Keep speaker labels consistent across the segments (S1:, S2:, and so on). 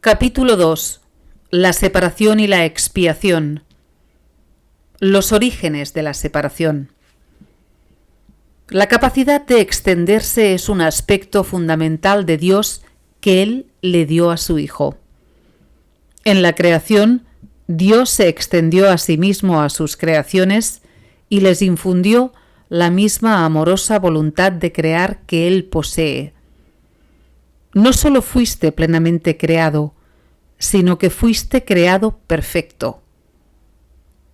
S1: Capítulo 2. La separación y la expiación. Los orígenes de la separación. La capacidad de extenderse es un aspecto fundamental de Dios que Él le dio a su Hijo. En la creación, Dios se extendió a sí mismo a sus creaciones y les infundió la misma amorosa voluntad de crear que Él posee. No solo fuiste plenamente creado, sino que fuiste creado perfecto.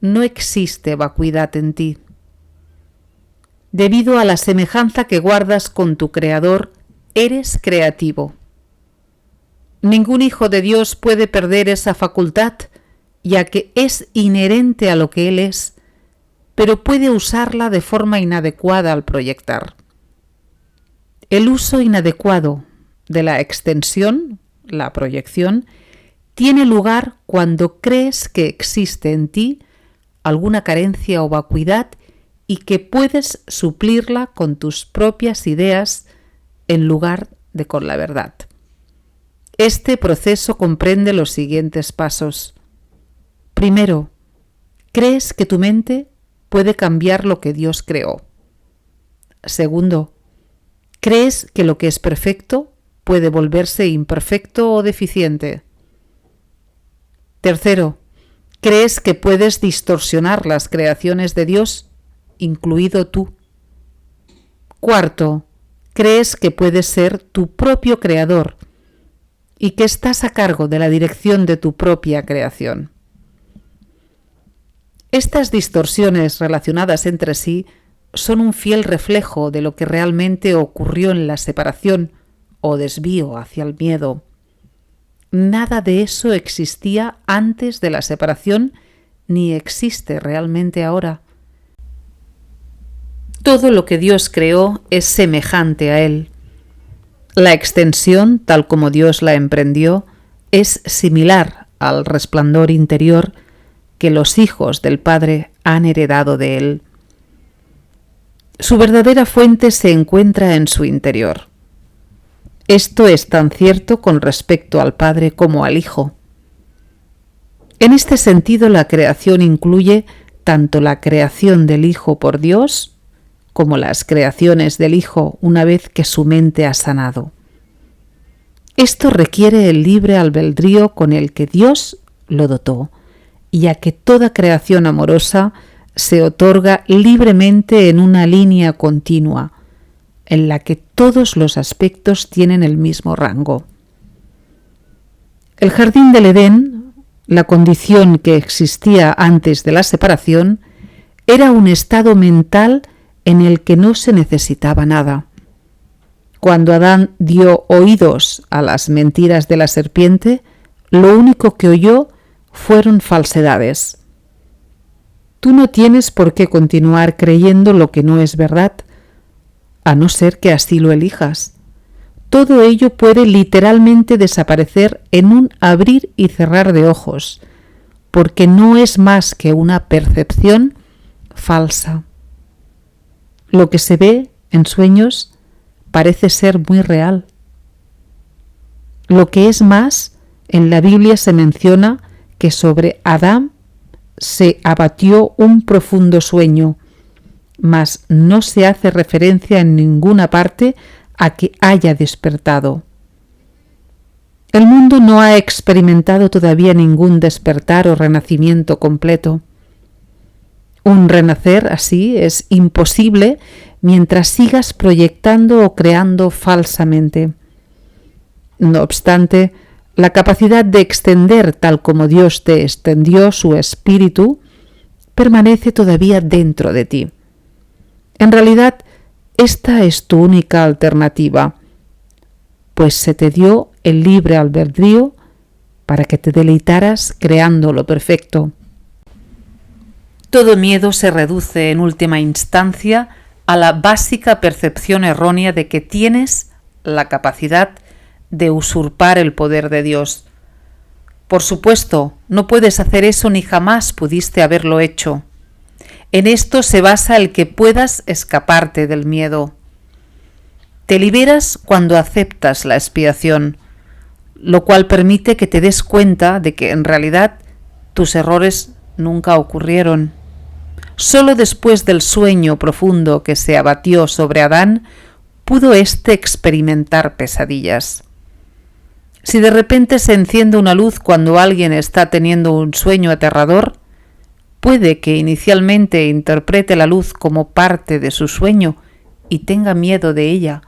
S1: No existe vacuidad en ti. Debido a la semejanza que guardas con tu Creador, eres creativo. Ningún hijo de Dios puede perder esa facultad, ya que es inherente a lo que Él es, pero puede usarla de forma inadecuada al proyectar. El uso inadecuado de la extensión, la proyección, tiene lugar cuando crees que existe en ti alguna carencia o vacuidad y que puedes suplirla con tus propias ideas en lugar de con la verdad. Este proceso comprende los siguientes pasos. Primero, crees que tu mente puede cambiar lo que Dios creó. Segundo, crees que lo que es perfecto puede volverse imperfecto o deficiente. Tercero, crees que puedes distorsionar las creaciones de Dios, incluido tú. Cuarto, crees que puedes ser tu propio creador y que estás a cargo de la dirección de tu propia creación. Estas distorsiones relacionadas entre sí son un fiel reflejo de lo que realmente ocurrió en la separación o desvío hacia el miedo. Nada de eso existía antes de la separación ni existe realmente ahora. Todo lo que Dios creó es semejante a Él. La extensión, tal como Dios la emprendió, es similar al resplandor interior que los hijos del Padre han heredado de Él. Su verdadera fuente se encuentra en su interior. Esto es tan cierto con respecto al Padre como al Hijo. En este sentido, la creación incluye tanto la creación del Hijo por Dios como las creaciones del Hijo una vez que su mente ha sanado. Esto requiere el libre albedrío con el que Dios lo dotó, ya que toda creación amorosa se otorga libremente en una línea continua, en la que todos los aspectos tienen el mismo rango. El jardín del Edén, la condición que existía antes de la separación, era un estado mental en el que no se necesitaba nada. Cuando Adán dio oídos a las mentiras de la serpiente, lo único que oyó fueron falsedades. Tú no tienes por qué continuar creyendo lo que no es verdad, a no ser que así lo elijas. Todo ello puede literalmente desaparecer en un abrir y cerrar de ojos, porque no es más que una percepción falsa. Lo que se ve en sueños parece ser muy real. Lo que es más, en la Biblia se menciona que sobre Adán se abatió un profundo sueño, mas no se hace referencia en ninguna parte a que haya despertado. El mundo no ha experimentado todavía ningún despertar o renacimiento completo. Un renacer así es imposible mientras sigas proyectando o creando falsamente. No obstante, la capacidad de extender tal como Dios te extendió su espíritu permanece todavía dentro de ti. En realidad, esta es tu única alternativa, pues se te dio el libre albedrío para que te deleitaras creando lo perfecto. Todo miedo se reduce en última instancia a la básica percepción errónea de que tienes la capacidad de usurpar el poder de Dios. Por supuesto, no puedes hacer eso ni jamás pudiste haberlo hecho. En esto se basa el que puedas escaparte del miedo. Te liberas cuando aceptas la expiación, lo cual permite que te des cuenta de que en realidad tus errores nunca ocurrieron. Solo después del sueño profundo que se abatió sobre Adán pudo éste experimentar pesadillas. Si de repente se enciende una luz cuando alguien está teniendo un sueño aterrador, puede que inicialmente interprete la luz como parte de su sueño y tenga miedo de ella.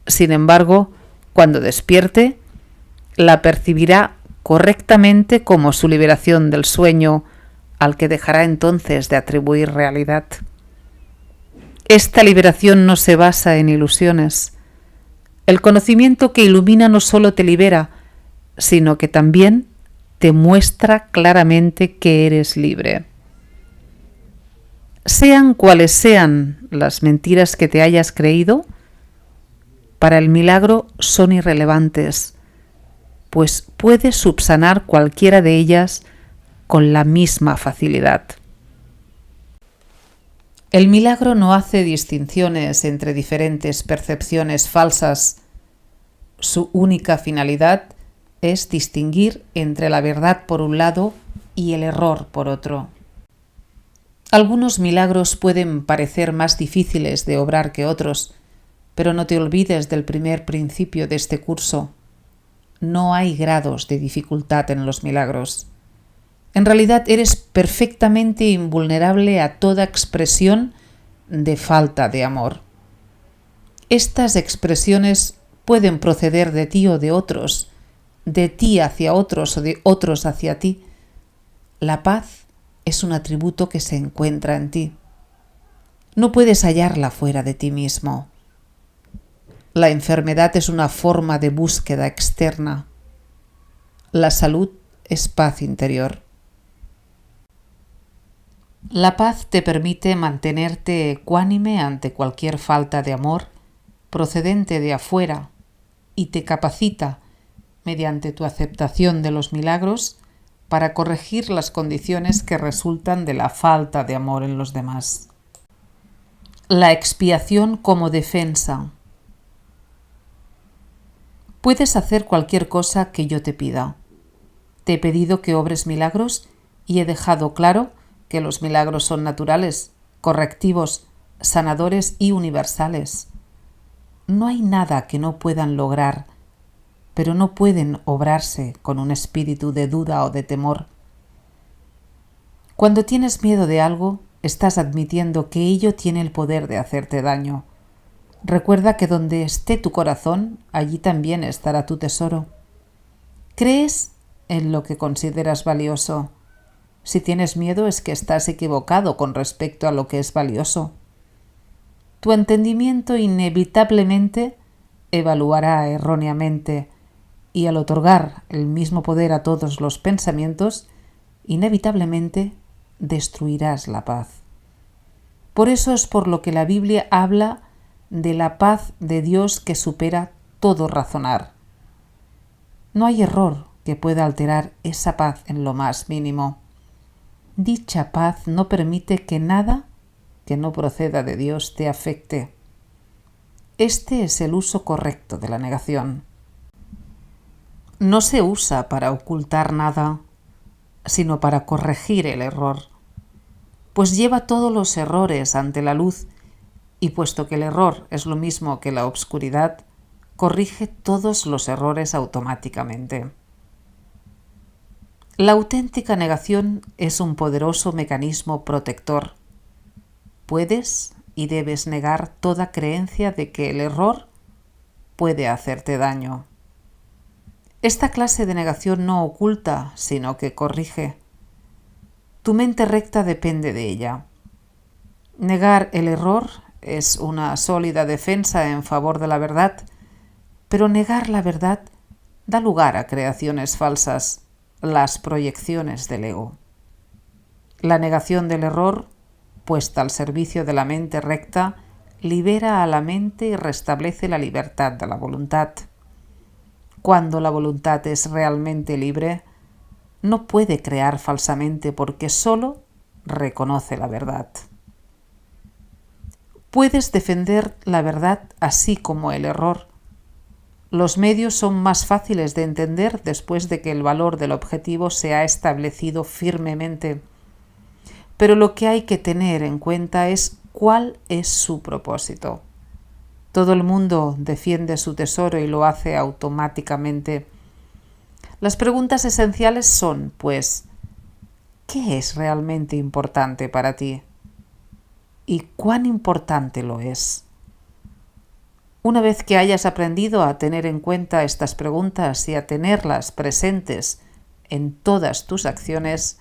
S1: Sin embargo, cuando despierte, la percibirá correctamente como su liberación del sueño, al que dejará entonces de atribuir realidad. Esta liberación no se basa en ilusiones. El conocimiento que ilumina no solo te libera, sino que también te muestra claramente que eres libre. Sean cuales sean las mentiras que te hayas creído, para el milagro son irrelevantes, pues puedes subsanar cualquiera de ellas con la misma facilidad. El milagro no hace distinciones entre diferentes percepciones falsas. Su única finalidad es distinguir entre la verdad por un lado y el error por otro. Algunos milagros pueden parecer más difíciles de obrar que otros, pero no te olvides del primer principio de este curso. No hay grados de dificultad en los milagros. En realidad eres perfectamente invulnerable a toda expresión de falta de amor. Estas expresiones pueden proceder de ti o de otros, de ti hacia otros o de otros hacia ti. La paz es un atributo que se encuentra en ti. No puedes hallarla fuera de ti mismo. La enfermedad es una forma de búsqueda externa. La salud es paz interior. La paz te permite mantenerte ecuánime ante cualquier falta de amor procedente de afuera y te capacita, mediante tu aceptación de los milagros, para corregir las condiciones que resultan de la falta de amor en los demás. La expiación como defensa. Puedes hacer cualquier cosa que yo te pida. Te he pedido que obres milagros y he dejado claro que los milagros son naturales, correctivos, sanadores y universales. No hay nada que no puedan lograr, pero no pueden obrarse con un espíritu de duda o de temor. Cuando tienes miedo de algo, estás admitiendo que ello tiene el poder de hacerte daño. Recuerda que donde esté tu corazón, allí también estará tu tesoro. ¿Crees en lo que consideras valioso? Si tienes miedo es que estás equivocado con respecto a lo que es valioso. Tu entendimiento inevitablemente evaluará erróneamente y al otorgar el mismo poder a todos los pensamientos, inevitablemente destruirás la paz. Por eso es por lo que la Biblia habla de la paz de Dios que supera todo razonar. No hay error que pueda alterar esa paz en lo más mínimo. Dicha paz no permite que nada que no proceda de Dios te afecte. Este es el uso correcto de la negación. No se usa para ocultar nada, sino para corregir el error, pues lleva todos los errores ante la luz y puesto que el error es lo mismo que la obscuridad, corrige todos los errores automáticamente. La auténtica negación es un poderoso mecanismo protector. Puedes y debes negar toda creencia de que el error puede hacerte daño. Esta clase de negación no oculta, sino que corrige. Tu mente recta depende de ella. Negar el error es una sólida defensa en favor de la verdad, pero negar la verdad da lugar a creaciones falsas, las proyecciones del ego. La negación del error, puesta al servicio de la mente recta, libera a la mente y restablece la libertad de la voluntad. Cuando la voluntad es realmente libre, no puede crear falsamente porque solo reconoce la verdad. Puedes defender la verdad así como el error. Los medios son más fáciles de entender después de que el valor del objetivo se ha establecido firmemente. Pero lo que hay que tener en cuenta es cuál es su propósito. Todo el mundo defiende su tesoro y lo hace automáticamente. Las preguntas esenciales son, pues, ¿qué es realmente importante para ti? ¿Y cuán importante lo es? Una vez que hayas aprendido a tener en cuenta estas preguntas y a tenerlas presentes en todas tus acciones,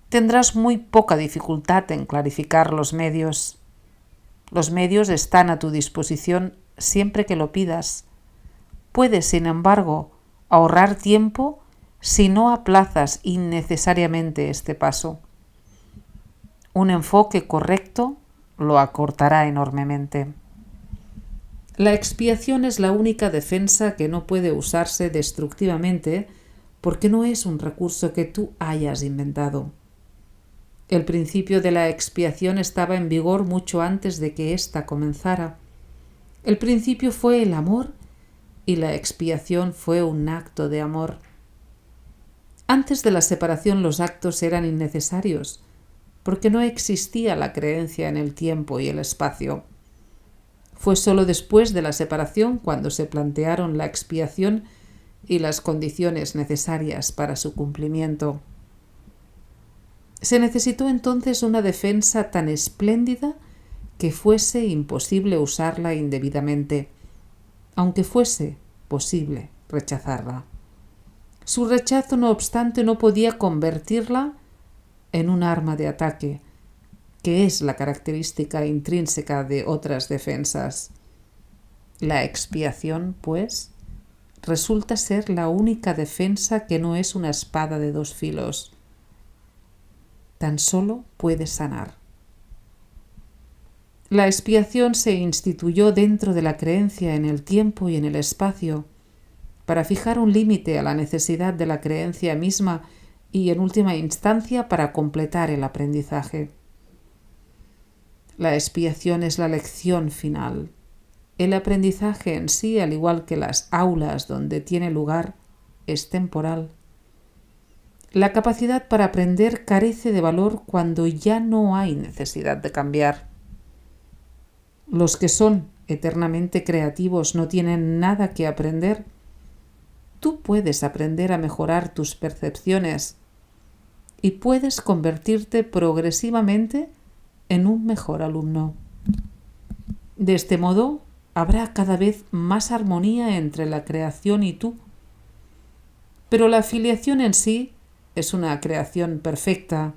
S1: tendrás muy poca dificultad en clarificar los medios. Los medios están a tu disposición siempre que lo pidas. Puedes, sin embargo, ahorrar tiempo si no aplazas innecesariamente este paso. Un enfoque correcto lo acortará enormemente. La expiación es la única defensa que no puede usarse destructivamente porque no es un recurso que tú hayas inventado. El principio de la expiación estaba en vigor mucho antes de que ésta comenzara. El principio fue el amor y la expiación fue un acto de amor. Antes de la separación los actos eran innecesarios porque no existía la creencia en el tiempo y el espacio. Fue solo después de la separación cuando se plantearon la expiación y las condiciones necesarias para su cumplimiento. Se necesitó entonces una defensa tan espléndida que fuese imposible usarla indebidamente, aunque fuese posible rechazarla. Su rechazo, no obstante, no podía convertirla en un arma de ataque, que es la característica intrínseca de otras defensas. La expiación, pues, resulta ser la única defensa que no es una espada de dos filos. Tan solo puede sanar. La expiación se instituyó dentro de la creencia en el tiempo y en el espacio, para fijar un límite a la necesidad de la creencia misma y, en última instancia, para completar el aprendizaje. La expiación es la lección final. El aprendizaje en sí, al igual que las aulas donde tiene lugar, es temporal. La capacidad para aprender carece de valor cuando ya no hay necesidad de cambiar. Los que son eternamente creativos no tienen nada que aprender. Tú puedes aprender a mejorar tus percepciones y puedes convertirte progresivamente en un mejor alumno. De este modo, habrá cada vez más armonía entre la creación y tú. Pero la filiación en sí es una creación perfecta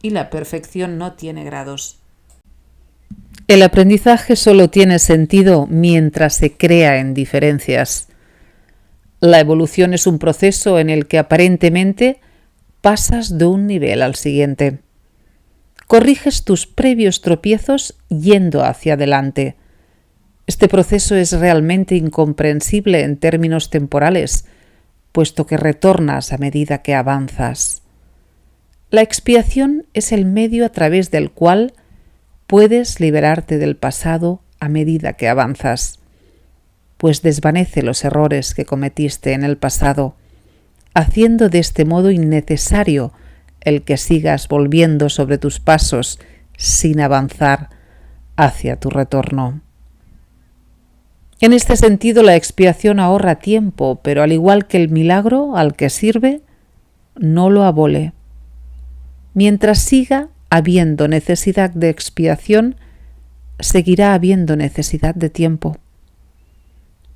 S1: y la perfección no tiene grados. El aprendizaje solo tiene sentido mientras se crea en diferencias. La evolución es un proceso en el que aparentemente pasas de un nivel al siguiente. Corriges tus previos tropiezos yendo hacia adelante. Este proceso es realmente incomprensible en términos temporales, puesto que retornas a medida que avanzas. La expiación es el medio a través del cual puedes liberarte del pasado a medida que avanzas, pues desvanece los errores que cometiste en el pasado, haciendo de este modo innecesario el que sigas volviendo sobre tus pasos sin avanzar hacia tu retorno. En este sentido, la expiación ahorra tiempo, pero al igual que el milagro al que sirve, no lo abole. Mientras siga habiendo necesidad de expiación, seguirá habiendo necesidad de tiempo.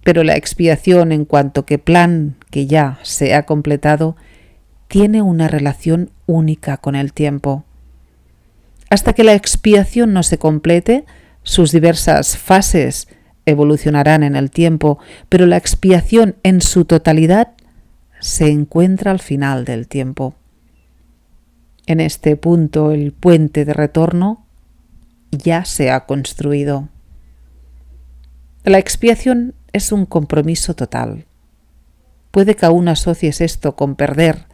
S1: Pero la expiación, en cuanto que plan que ya se ha completado, tiene una relación única con el tiempo. Hasta que la expiación no se complete, sus diversas fases evolucionarán en el tiempo, pero la expiación en su totalidad se encuentra al final del tiempo. En este punto, el puente de retorno ya se ha construido. La expiación es un compromiso total. Puede que aún asocies esto con perder,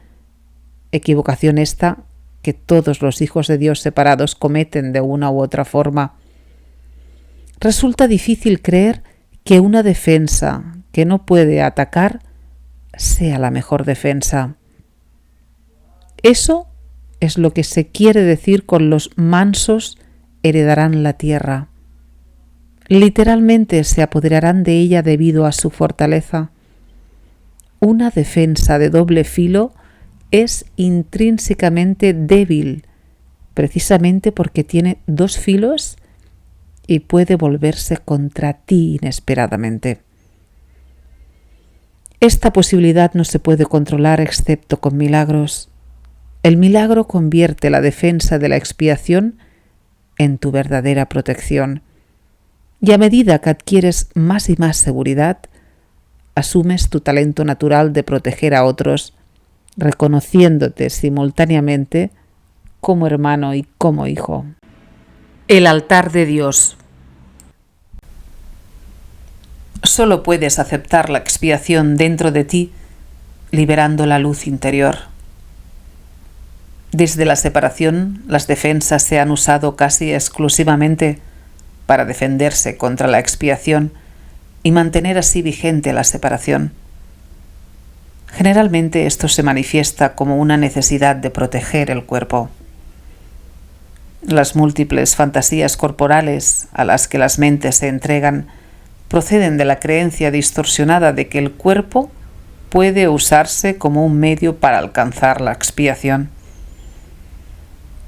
S1: equivocación esta que todos los hijos de Dios separados cometen de una u otra forma. Resulta difícil creer que una defensa que no puede atacar sea la mejor defensa. Eso es lo que se quiere decir con los mansos heredarán la tierra. Literalmente se apoderarán de ella debido a su fortaleza. Una defensa de doble filo es intrínsecamente débil, precisamente porque tiene dos filos y puede volverse contra ti inesperadamente. Esta posibilidad no se puede controlar excepto con milagros. El milagro convierte la defensa de la expiación en tu verdadera protección. Y a medida que adquieres más y más seguridad, asumes tu talento natural de proteger a otros, reconociéndote simultáneamente como hermano y como hijo. El altar de Dios. Solo puedes aceptar la expiación dentro de ti, liberando la luz interior. Desde la separación, las defensas se han usado casi exclusivamente para defenderse contra la expiación y mantener así vigente la separación. Generalmente esto se manifiesta como una necesidad de proteger el cuerpo. Las múltiples fantasías corporales a las que las mentes se entregan proceden de la creencia distorsionada de que el cuerpo puede usarse como un medio para alcanzar la expiación.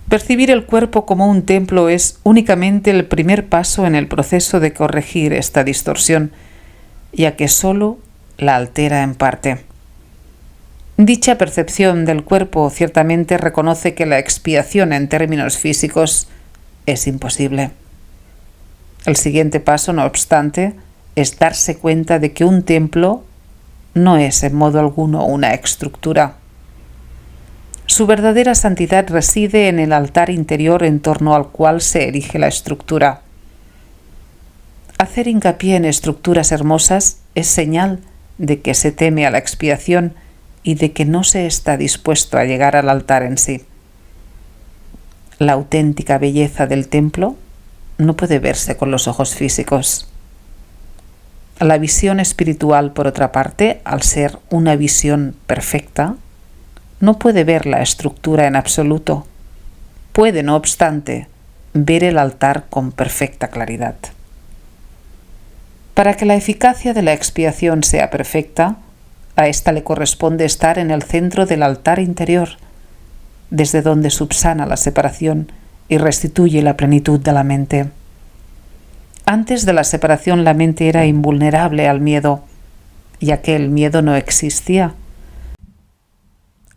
S1: Percibir el cuerpo como un templo es únicamente el primer paso en el proceso de corregir esta distorsión, ya que solo la altera en parte. Dicha percepción del cuerpo ciertamente reconoce que la expiación en términos físicos es imposible. El siguiente paso, no obstante, es darse cuenta de que un templo no es en modo alguno una estructura. Su verdadera santidad reside en el altar interior en torno al cual se erige la estructura. Hacer hincapié en estructuras hermosas es señal de que se teme a la expiación y de que no se está dispuesto a llegar al altar en sí. La auténtica belleza del templo no puede verse con los ojos físicos. La visión espiritual, por otra parte, al ser una visión perfecta, no puede ver la estructura en absoluto. Puede, no obstante, ver el altar con perfecta claridad. Para que la eficacia de la expiación sea perfecta, a ésta le corresponde estar en el centro del altar interior, desde donde subsana la separación y restituye la plenitud de la mente. Antes de la separación la mente era invulnerable al miedo, ya que el miedo no existía.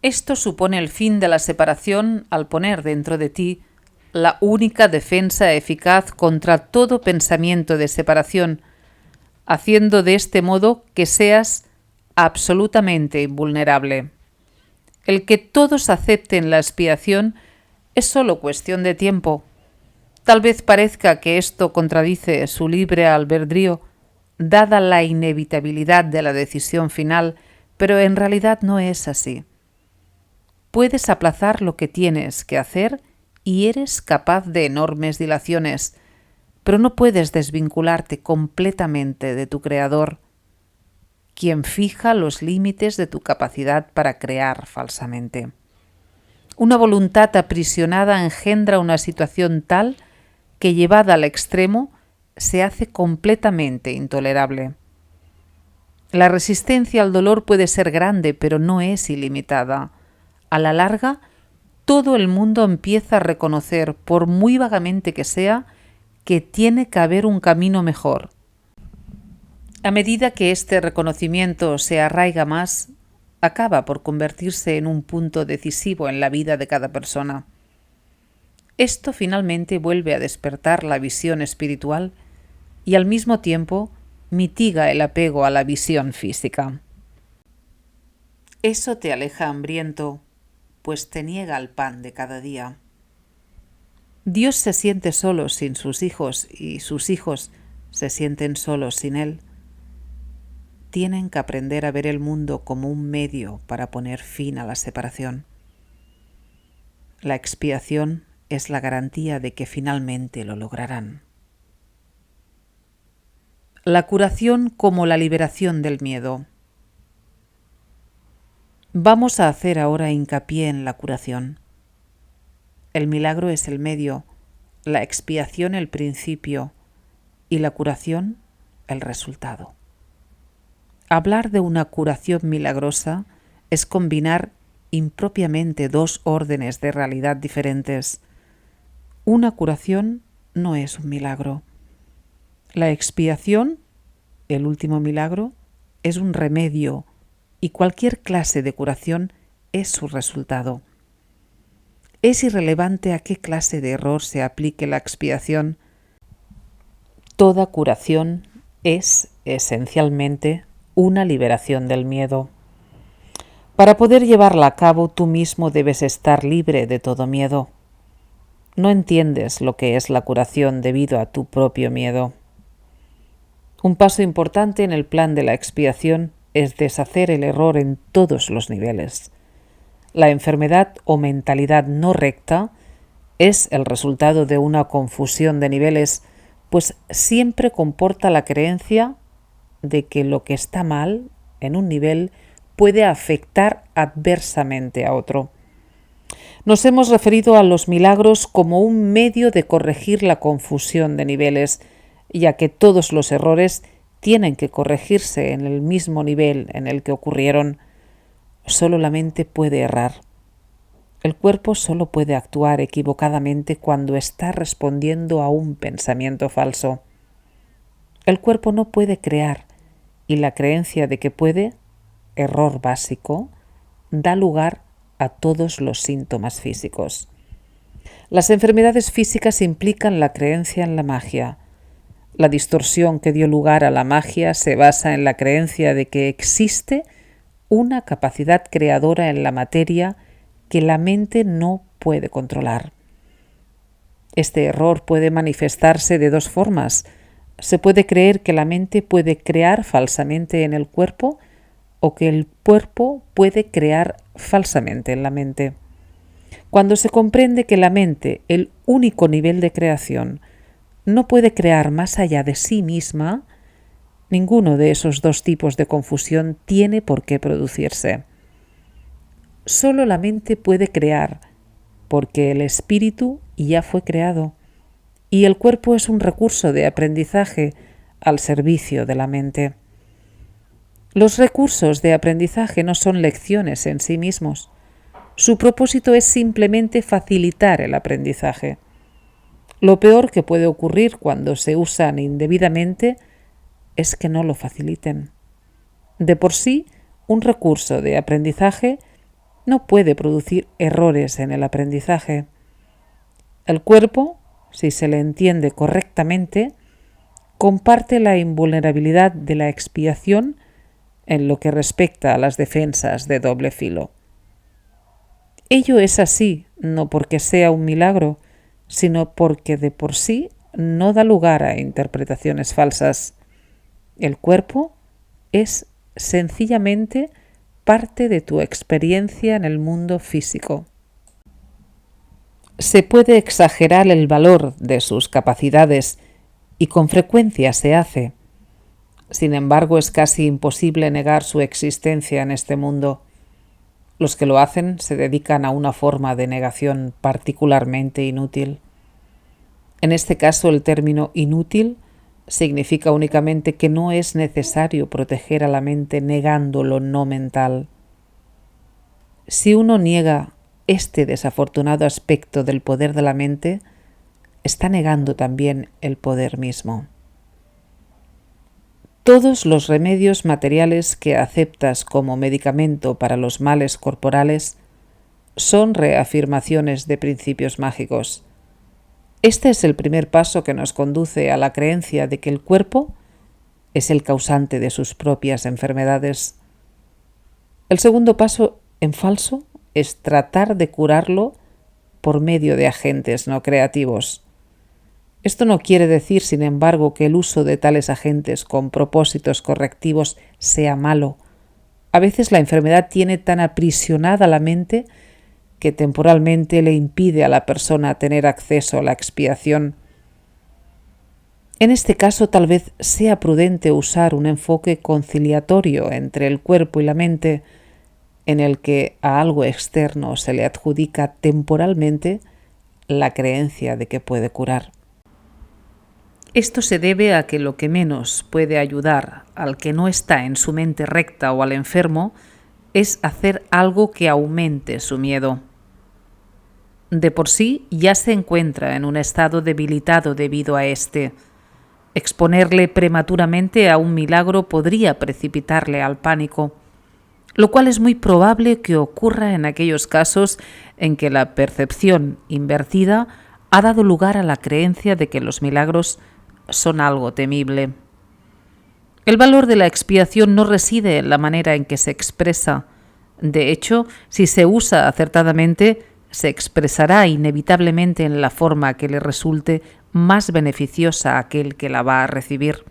S1: Esto supone el fin de la separación al poner dentro de ti la única defensa eficaz contra todo pensamiento de separación, haciendo de este modo que seas absolutamente invulnerable. El que todos acepten la expiación es solo cuestión de tiempo. Tal vez parezca que esto contradice su libre albedrío, dada la inevitabilidad de la decisión final, pero en realidad no es así. Puedes aplazar lo que tienes que hacer y eres capaz de enormes dilaciones, pero no puedes desvincularte completamente de tu Creador, quien fija los límites de tu capacidad para crear falsamente. Una voluntad aprisionada engendra una situación tal que, llevada al extremo, se hace completamente intolerable. La resistencia al dolor puede ser grande, pero no es ilimitada. A la larga, todo el mundo empieza a reconocer, por muy vagamente que sea, que tiene que haber un camino mejor. A medida que este reconocimiento se arraiga más, acaba por convertirse en un punto decisivo en la vida de cada persona. Esto finalmente vuelve a despertar la visión espiritual y al mismo tiempo mitiga el apego a la visión física. Eso te aleja hambriento, pues te niega el pan de cada día. Dios se siente solo sin sus hijos y sus hijos se sienten solos sin Él. Tienen que aprender a ver el mundo como un medio para poner fin a la separación. La expiación es la garantía de que finalmente lo lograrán. La curación como la liberación del miedo. Vamos a hacer ahora hincapié en la curación. El milagro es el medio, la expiación el principio y la curación el resultado. Hablar de una curación milagrosa es combinar impropiamente dos órdenes de realidad diferentes. Una curación no es un milagro. La expiación, el último milagro, es un remedio y cualquier clase de curación es su resultado. Es irrelevante a qué clase de error se aplique la expiación. Toda curación es esencialmente una liberación del miedo. Para poder llevarla a cabo, tú mismo debes estar libre de todo miedo. No entiendes lo que es la curación debido a tu propio miedo. Un paso importante en el plan de la expiación es deshacer el error en todos los niveles. La enfermedad o mentalidad no recta es el resultado de una confusión de niveles, pues siempre comporta la creencia de que lo que está mal en un nivel puede afectar adversamente a otro. Nos hemos referido a los milagros como un medio de corregir la confusión de niveles, ya que todos los errores tienen que corregirse en el mismo nivel en el que ocurrieron. Solo la mente puede errar. El cuerpo solo puede actuar equivocadamente cuando está respondiendo a un pensamiento falso. El cuerpo no puede crear, y la creencia de que puede, error básico, da lugar a todos los síntomas físicos. Las enfermedades físicas implican la creencia en la magia. La distorsión que dio lugar a la magia se basa en la creencia de que existe una capacidad creadora en la materia que la mente no puede controlar. Este error puede manifestarse de dos formas. Se puede creer que la mente puede crear falsamente en el cuerpo o que el cuerpo puede crear falsamente en la mente. Cuando se comprende que la mente, el único nivel de creación, no puede crear más allá de sí misma, ninguno de esos dos tipos de confusión tiene por qué producirse. Solo la mente puede crear, porque el espíritu ya fue creado, y el cuerpo es un recurso de aprendizaje al servicio de la mente. Los recursos de aprendizaje no son lecciones en sí mismos. Su propósito es simplemente facilitar el aprendizaje. Lo peor que puede ocurrir cuando se usan indebidamente es que no lo faciliten. De por sí, un recurso de aprendizaje no puede producir errores en el aprendizaje. El cuerpo, si se le entiende correctamente, comparte la invulnerabilidad de la expiación en lo que respecta a las defensas de doble filo. Ello es así, no porque sea un milagro, sino porque de por sí no da lugar a interpretaciones falsas. El cuerpo es sencillamente parte de tu experiencia en el mundo físico. Se puede exagerar el valor de sus capacidades y con frecuencia se hace. Sin embargo, es casi imposible negar su existencia en este mundo. Los que lo hacen se dedican a una forma de negación particularmente inútil. En este caso, el término inútil significa únicamente que no es necesario proteger a la mente negando lo no mental. Si uno niega este desafortunado aspecto del poder de la mente, está negando también el poder mismo. Todos los remedios materiales que aceptas como medicamento para los males corporales son reafirmaciones de principios mágicos. Este es el primer paso que nos conduce a la creencia de que el cuerpo es el causante de sus propias enfermedades. El segundo paso en falso es tratar de curarlo por medio de agentes no creativos. Esto no quiere decir, sin embargo, que el uso de tales agentes con propósitos correctivos sea malo. A veces la enfermedad tiene tan aprisionada la mente que temporalmente le impide a la persona tener acceso a la expiación. En este caso, tal vez sea prudente usar un enfoque conciliatorio entre el cuerpo y la mente, en el que a algo externo se le adjudica temporalmente la creencia de que puede curar. Esto se debe a que lo que menos puede ayudar al que no está en su mente recta o al enfermo es hacer algo que aumente su miedo. De por sí ya se encuentra en un estado debilitado debido a este. Exponerle prematuramente a un milagro podría precipitarle al pánico, lo cual es muy probable que ocurra en aquellos casos en que la percepción invertida ha dado lugar a la creencia de que los milagros son algo temible. El valor de la expiación no reside en la manera en que se expresa. De hecho, si se usa acertadamente, se expresará inevitablemente en la forma que le resulte más beneficiosa a aquel que la va a recibir.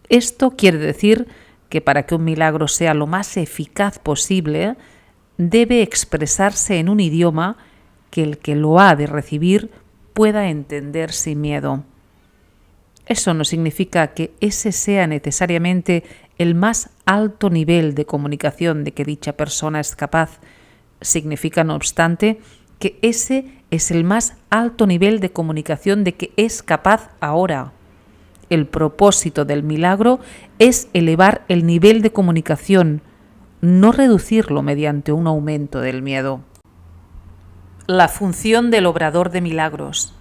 S1: Esto quiere decir que para que un milagro sea lo más eficaz posible, debe expresarse en un idioma que el que lo ha de recibir pueda entender sin miedo. Eso no significa que ese sea necesariamente el más alto nivel de comunicación de que dicha persona es capaz. Significa, no obstante, que ese es el más alto nivel de comunicación de que es capaz ahora. El propósito del milagro es elevar el nivel de comunicación, no reducirlo mediante un aumento del miedo. La función del obrador de milagros.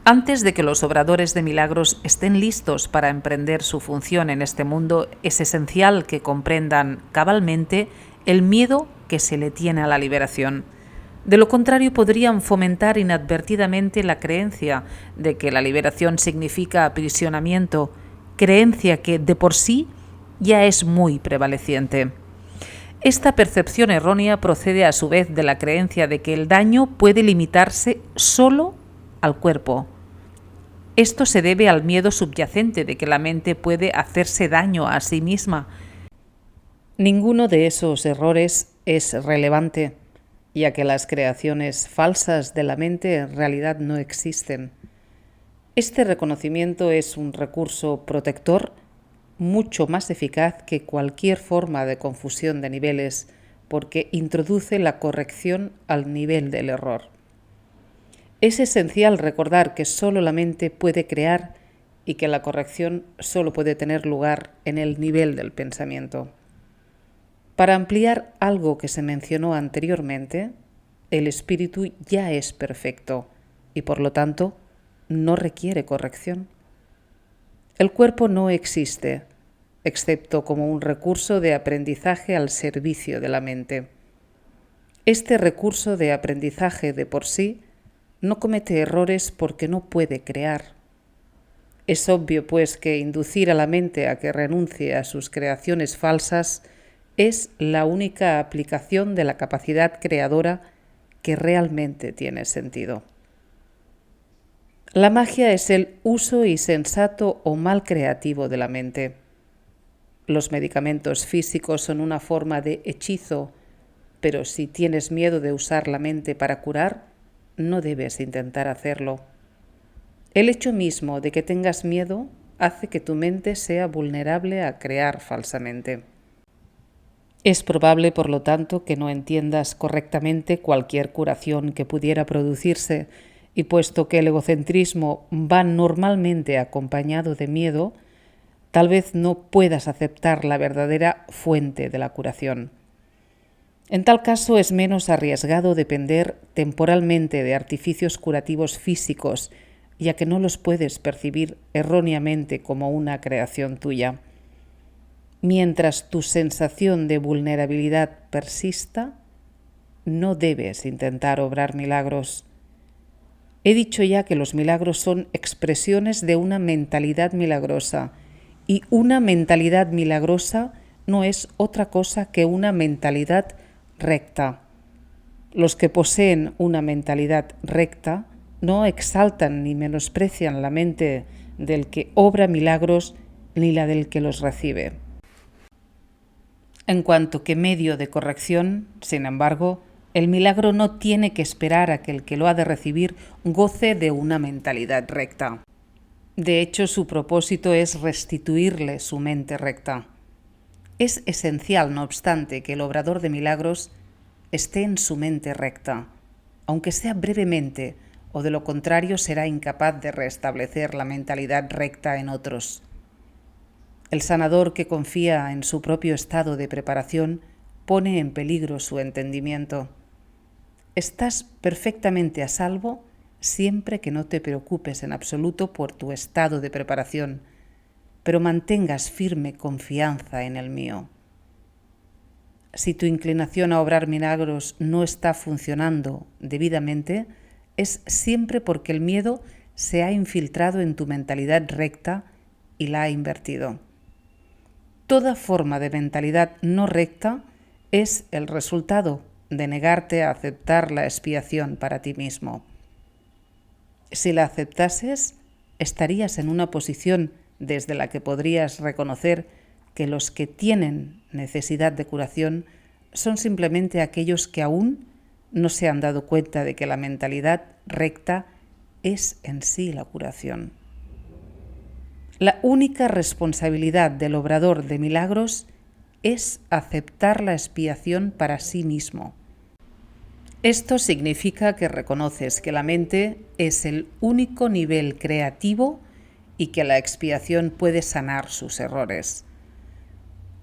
S1: Antes de que los obradores de milagros estén listos para emprender su función en este mundo, es esencial que comprendan cabalmente el miedo que se le tiene a la liberación. De lo contrario, podrían fomentar inadvertidamente la creencia de que la liberación significa aprisionamiento, creencia que de por sí ya es muy prevaleciente. Esta percepción errónea procede a su vez de la creencia de que el daño puede limitarse solo al cuerpo. Esto se debe al miedo subyacente de que la mente puede hacerse daño a sí misma. Ninguno de esos errores es relevante, ya que las creaciones falsas de la mente en realidad no existen. Este reconocimiento es un recurso protector mucho más eficaz que cualquier forma de confusión de niveles, porque introduce la corrección al nivel del error. Es esencial recordar que solo la mente puede crear y que la corrección solo puede tener lugar en el nivel del pensamiento. Para ampliar algo que se mencionó anteriormente, el espíritu ya es perfecto y por lo tanto no requiere corrección. El cuerpo no existe, excepto como un recurso de aprendizaje al servicio de la mente. Este recurso de aprendizaje de por sí no comete errores porque no puede crear. Es obvio, pues, que inducir a la mente a que renuncie a sus creaciones falsas es la única aplicación de la capacidad creadora que realmente tiene sentido. La magia es el uso insensato o mal creativo de la mente. Los medicamentos físicos son una forma de hechizo, pero si tienes miedo de usar la mente para curar, no debes intentar hacerlo. El hecho mismo de que tengas miedo hace que tu mente sea vulnerable a crear falsamente. Es probable, por lo tanto, que no entiendas correctamente cualquier curación que pudiera producirse, y puesto que el egocentrismo va normalmente acompañado de miedo, tal vez no puedas aceptar la verdadera fuente de la curación. En tal caso es menos arriesgado depender temporalmente de artificios curativos físicos, ya que no los puedes percibir erróneamente como una creación tuya. Mientras tu sensación de vulnerabilidad persista, no debes intentar obrar milagros. He dicho ya que los milagros son expresiones de una mentalidad milagrosa, y una mentalidad milagrosa no es otra cosa que una mentalidad recta. Los que poseen una mentalidad recta no exaltan ni menosprecian la mente del que obra milagros ni la del que los recibe. En cuanto que medio de corrección, sin embargo, el milagro no tiene que esperar a que el que lo ha de recibir goce de una mentalidad recta. De hecho, su propósito es restituirle su mente recta. Es esencial, no obstante, que el obrador de milagros esté en su mente recta, aunque sea brevemente, o de lo contrario será incapaz de restablecer la mentalidad recta en otros. El sanador que confía en su propio estado de preparación pone en peligro su entendimiento. Estás perfectamente a salvo siempre que no te preocupes en absoluto por tu estado de preparación, pero mantengas firme confianza en el mío. Si tu inclinación a obrar milagros no está funcionando debidamente, es siempre porque el miedo se ha infiltrado en tu mentalidad recta y la ha invertido. Toda forma de mentalidad no recta es el resultado de negarte a aceptar la expiación para ti mismo. Si la aceptases, estarías en una posición desde la que podrías reconocer que los que tienen necesidad de curación son simplemente aquellos que aún no se han dado cuenta de que la mentalidad recta es en sí la curación. La única responsabilidad del obrador de milagros es aceptar la expiación para sí mismo. Esto significa que reconoces que la mente es el único nivel creativo y que la expiación puede sanar sus errores.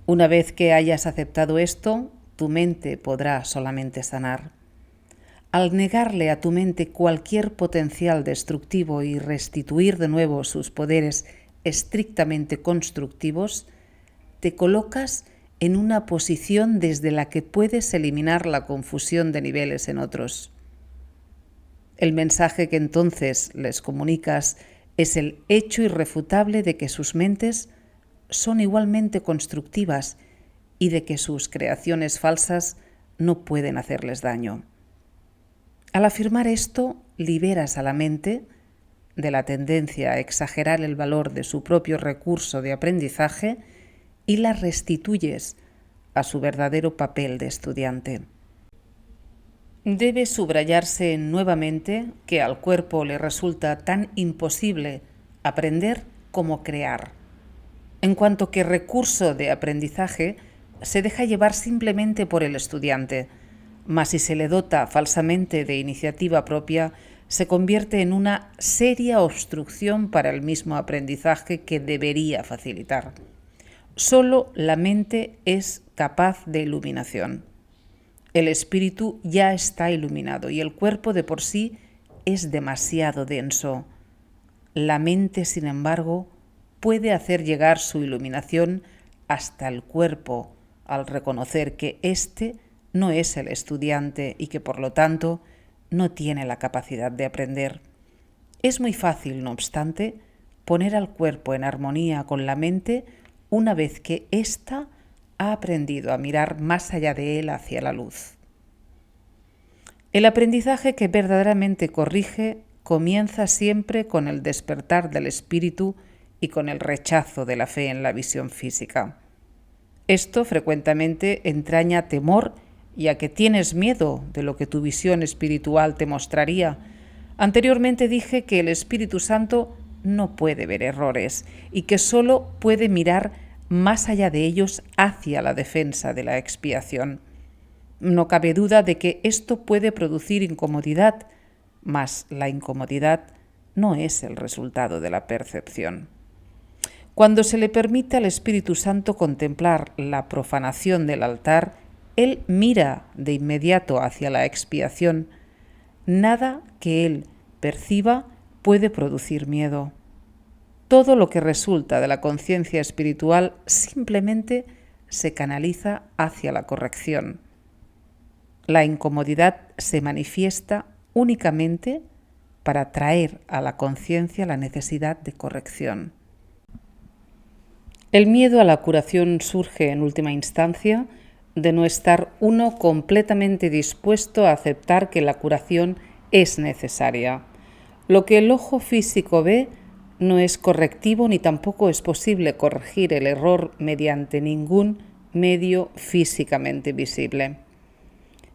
S1: Una vez que hayas aceptado esto, tu mente podrá solamente sanar. Al negarle a tu mente cualquier potencial destructivo y restituir de nuevo sus poderes estrictamente constructivos, te colocas en una posición desde la que puedes eliminar la confusión de niveles en otros. El mensaje que entonces les comunicas es el hecho irrefutable de que sus mentes son igualmente constructivas y de que sus creaciones falsas no pueden hacerles daño. Al afirmar esto, liberas a la mente de la tendencia a exagerar el valor de su propio recurso de aprendizaje y la restituyes a su verdadero papel de estudiante. Debe subrayarse nuevamente que al cuerpo le resulta tan imposible aprender como crear. En cuanto que recurso de aprendizaje se deja llevar simplemente por el estudiante, mas si se le dota falsamente de iniciativa propia, se convierte en una seria obstrucción para el mismo aprendizaje que debería facilitar. Solo la mente es capaz de iluminación. El espíritu ya está iluminado y el cuerpo de por sí es demasiado denso. La mente, sin embargo, puede hacer llegar su iluminación hasta el cuerpo al reconocer que éste no es el estudiante y que, por lo tanto, no tiene la capacidad de aprender. Es muy fácil, no obstante, poner al cuerpo en armonía con la mente una vez que ésta ha aprendido a mirar más allá de él hacia la luz. El aprendizaje que verdaderamente corrige comienza siempre con el despertar del espíritu y con el rechazo de la fe en la visión física. Esto frecuentemente entraña temor, ya que tienes miedo de lo que tu visión espiritual te mostraría. Anteriormente dije que el Espíritu Santo no puede ver errores y que solo puede mirar más allá de ellos hacia la defensa de la expiación. No cabe duda de que esto puede producir incomodidad, mas la incomodidad no es el resultado de la percepción. Cuando se le permite al Espíritu Santo contemplar la profanación del altar, él mira de inmediato hacia la expiación. Nada que él perciba puede producir miedo. Todo lo que resulta de la conciencia espiritual simplemente se canaliza hacia la corrección. La incomodidad se manifiesta únicamente para traer a la conciencia la necesidad de corrección. El miedo a la curación surge, en última instancia, de no estar uno completamente dispuesto a aceptar que la curación es necesaria. Lo que el ojo físico ve no es correctivo ni tampoco es posible corregir el error mediante ningún medio físicamente visible.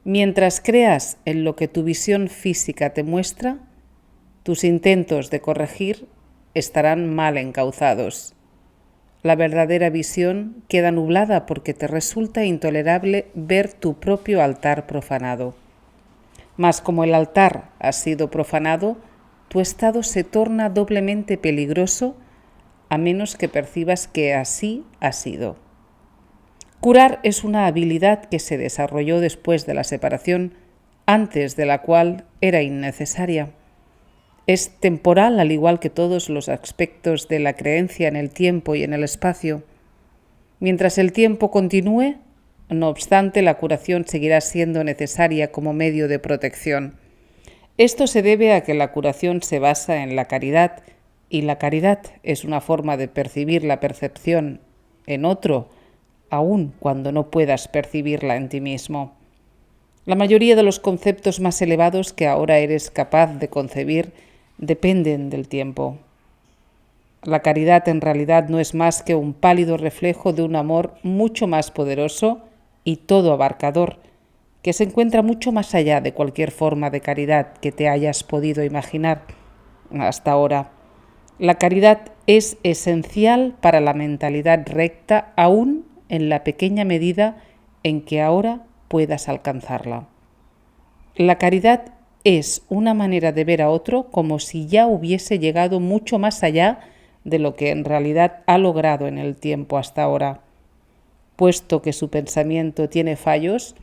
S1: Mientras creas en lo que tu visión física te muestra, tus intentos de corregir estarán mal encauzados. La verdadera visión queda nublada porque te resulta intolerable ver tu propio altar profanado. Mas como el altar ha sido profanado, tu estado se torna doblemente peligroso a menos que percibas que así ha sido. Curar es una habilidad que se desarrolló después de la separación, antes de la cual era innecesaria. Es temporal, al igual que todos los aspectos de la creencia en el tiempo y en el espacio. Mientras el tiempo continúe, no obstante, la curación seguirá siendo necesaria como medio de protección. Esto se debe a que la curación se basa en la caridad, y la caridad es una forma de percibir la percepción en otro, aun cuando no puedas percibirla en ti mismo. La mayoría de los conceptos más elevados que ahora eres capaz de concebir dependen del tiempo. La caridad en realidad no es más que un pálido reflejo de un amor mucho más poderoso y todo abarcador, que se encuentra mucho más allá de cualquier forma de caridad que te hayas podido imaginar hasta ahora. La caridad es esencial para la mentalidad recta, aún en la pequeña medida en que ahora puedas alcanzarla. La caridad es una manera de ver a otro como si ya hubiese llegado mucho más allá de lo que en realidad ha logrado en el tiempo hasta ahora. Puesto que su pensamiento tiene fallos,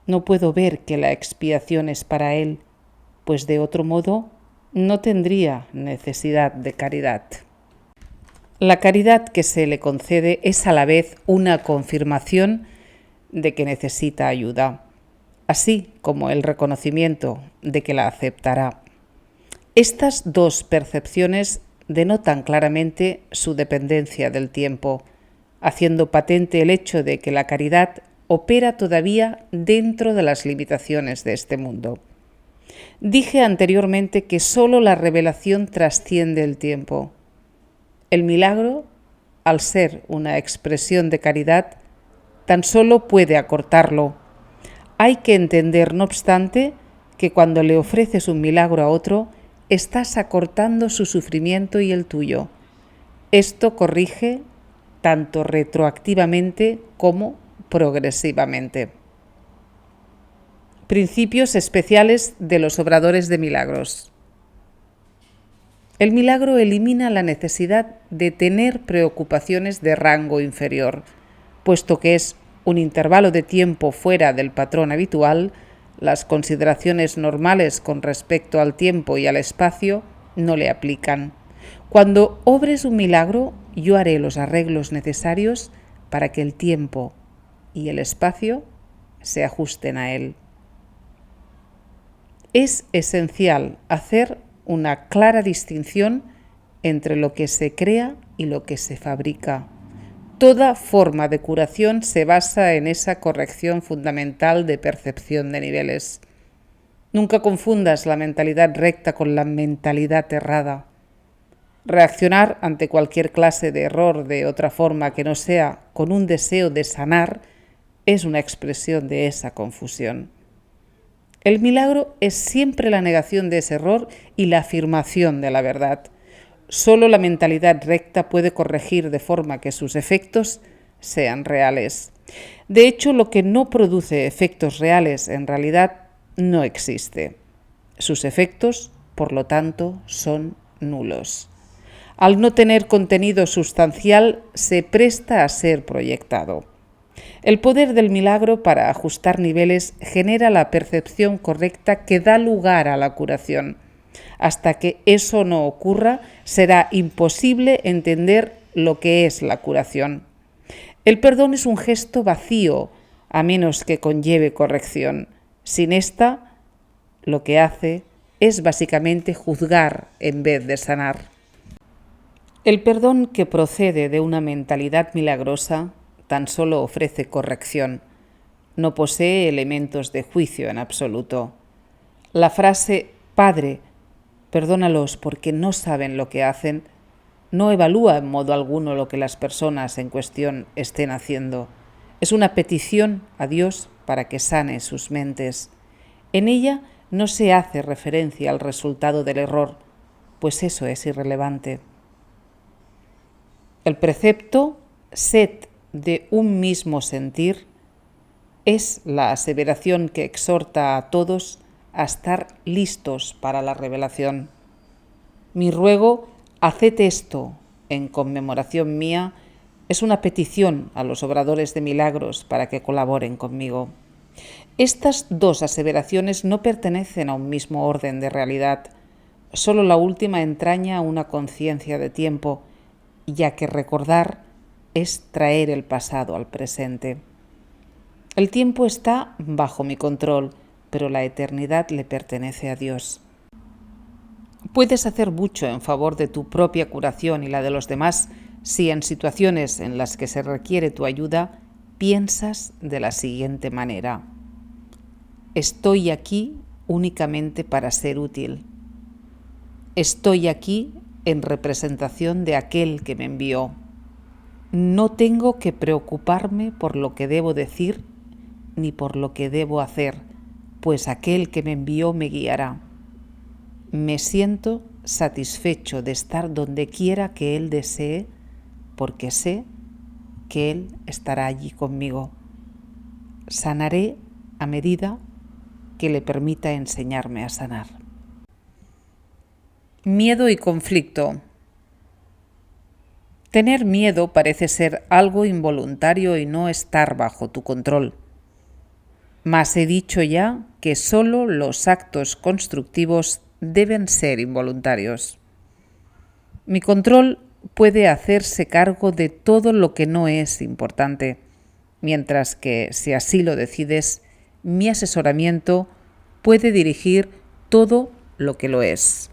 S1: no puedo ver que la expiación es para él, pues de otro modo no tendría necesidad de caridad. La caridad que se le concede es a la vez una confirmación de que necesita ayuda, así como el reconocimiento de que la aceptará. Estas dos percepciones denotan claramente su dependencia del tiempo, haciendo patente el hecho de que la caridad opera todavía dentro de las limitaciones de este mundo. Dije anteriormente que solo la revelación trasciende el tiempo. El milagro, al ser una expresión de caridad, tan solo puede acortarlo. Hay que entender, no obstante, que cuando le ofreces un milagro a otro, estás acortando su sufrimiento y el tuyo. Esto corrige tanto retroactivamente como progresivamente. Principios especiales de los obradores de milagros. El milagro elimina la necesidad de tener preocupaciones de rango inferior, puesto que es un intervalo de tiempo fuera del patrón habitual. Las consideraciones normales con respecto al tiempo y al espacio no le aplican. Cuando obres un milagro, yo haré los arreglos necesarios para que el tiempo y el espacio se ajusten a él. Es esencial hacer una clara distinción entre lo que se crea y lo que se fabrica. Toda forma de curación se basa en esa corrección fundamental de percepción de niveles. Nunca confundas la mentalidad recta con la mentalidad errada. Reaccionar ante cualquier clase de error de otra forma que no sea con un deseo de sanar es una expresión de esa confusión. El milagro es siempre la negación de ese error y la afirmación de la verdad. Solo la mentalidad recta puede corregir de forma que sus efectos sean reales. De hecho, lo que no produce efectos reales en realidad no existe. Sus efectos, por lo tanto, son nulos. Al no tener contenido sustancial, se presta a ser proyectado. El poder del milagro para ajustar niveles genera la percepción correcta que da lugar a la curación. Hasta que eso no ocurra, será imposible entender lo que es la curación. El perdón es un gesto vacío, a menos que conlleve corrección. Sin esta, lo que hace es básicamente juzgar en vez de sanar. El perdón que procede de una mentalidad milagrosa tan solo ofrece corrección, no posee elementos de juicio en absoluto. La frase «Padre, perdónalos porque no saben lo que hacen», no evalúa en modo alguno lo que las personas en cuestión estén haciendo. Es una petición a Dios para que sane sus mentes. En ella no se hace referencia al resultado del error, pues eso es irrelevante. El precepto sed de un mismo sentir es la aseveración que exhorta a todos a estar listos para la revelación. Mi ruego, haced esto en conmemoración mía, es una petición a los obradores de milagros para que colaboren conmigo. Estas dos aseveraciones no pertenecen a un mismo orden de realidad. Solo la última entraña una conciencia de tiempo, ya que recordar es traer el pasado al presente. El tiempo está bajo mi control, pero la eternidad le pertenece a Dios. Puedes hacer mucho en favor de tu propia curación y la de los demás si en situaciones en las que se requiere tu ayuda piensas de la siguiente manera: estoy aquí únicamente para ser útil. Estoy aquí en representación de aquel que me envió. No tengo que preocuparme por lo que debo decir ni por lo que debo hacer, pues aquel que me envió me guiará. Me siento satisfecho de estar donde quiera que Él desee, porque sé que Él estará allí conmigo. Sanaré a medida que le permita enseñarme a sanar. Miedo y conflicto. Tener miedo parece ser algo involuntario y no estar bajo tu control. Mas he dicho ya que solo los actos constructivos deben ser involuntarios. Mi control puede hacerse cargo de todo lo que no es importante, mientras que, si así lo decides, mi asesoramiento puede dirigir todo lo que lo es.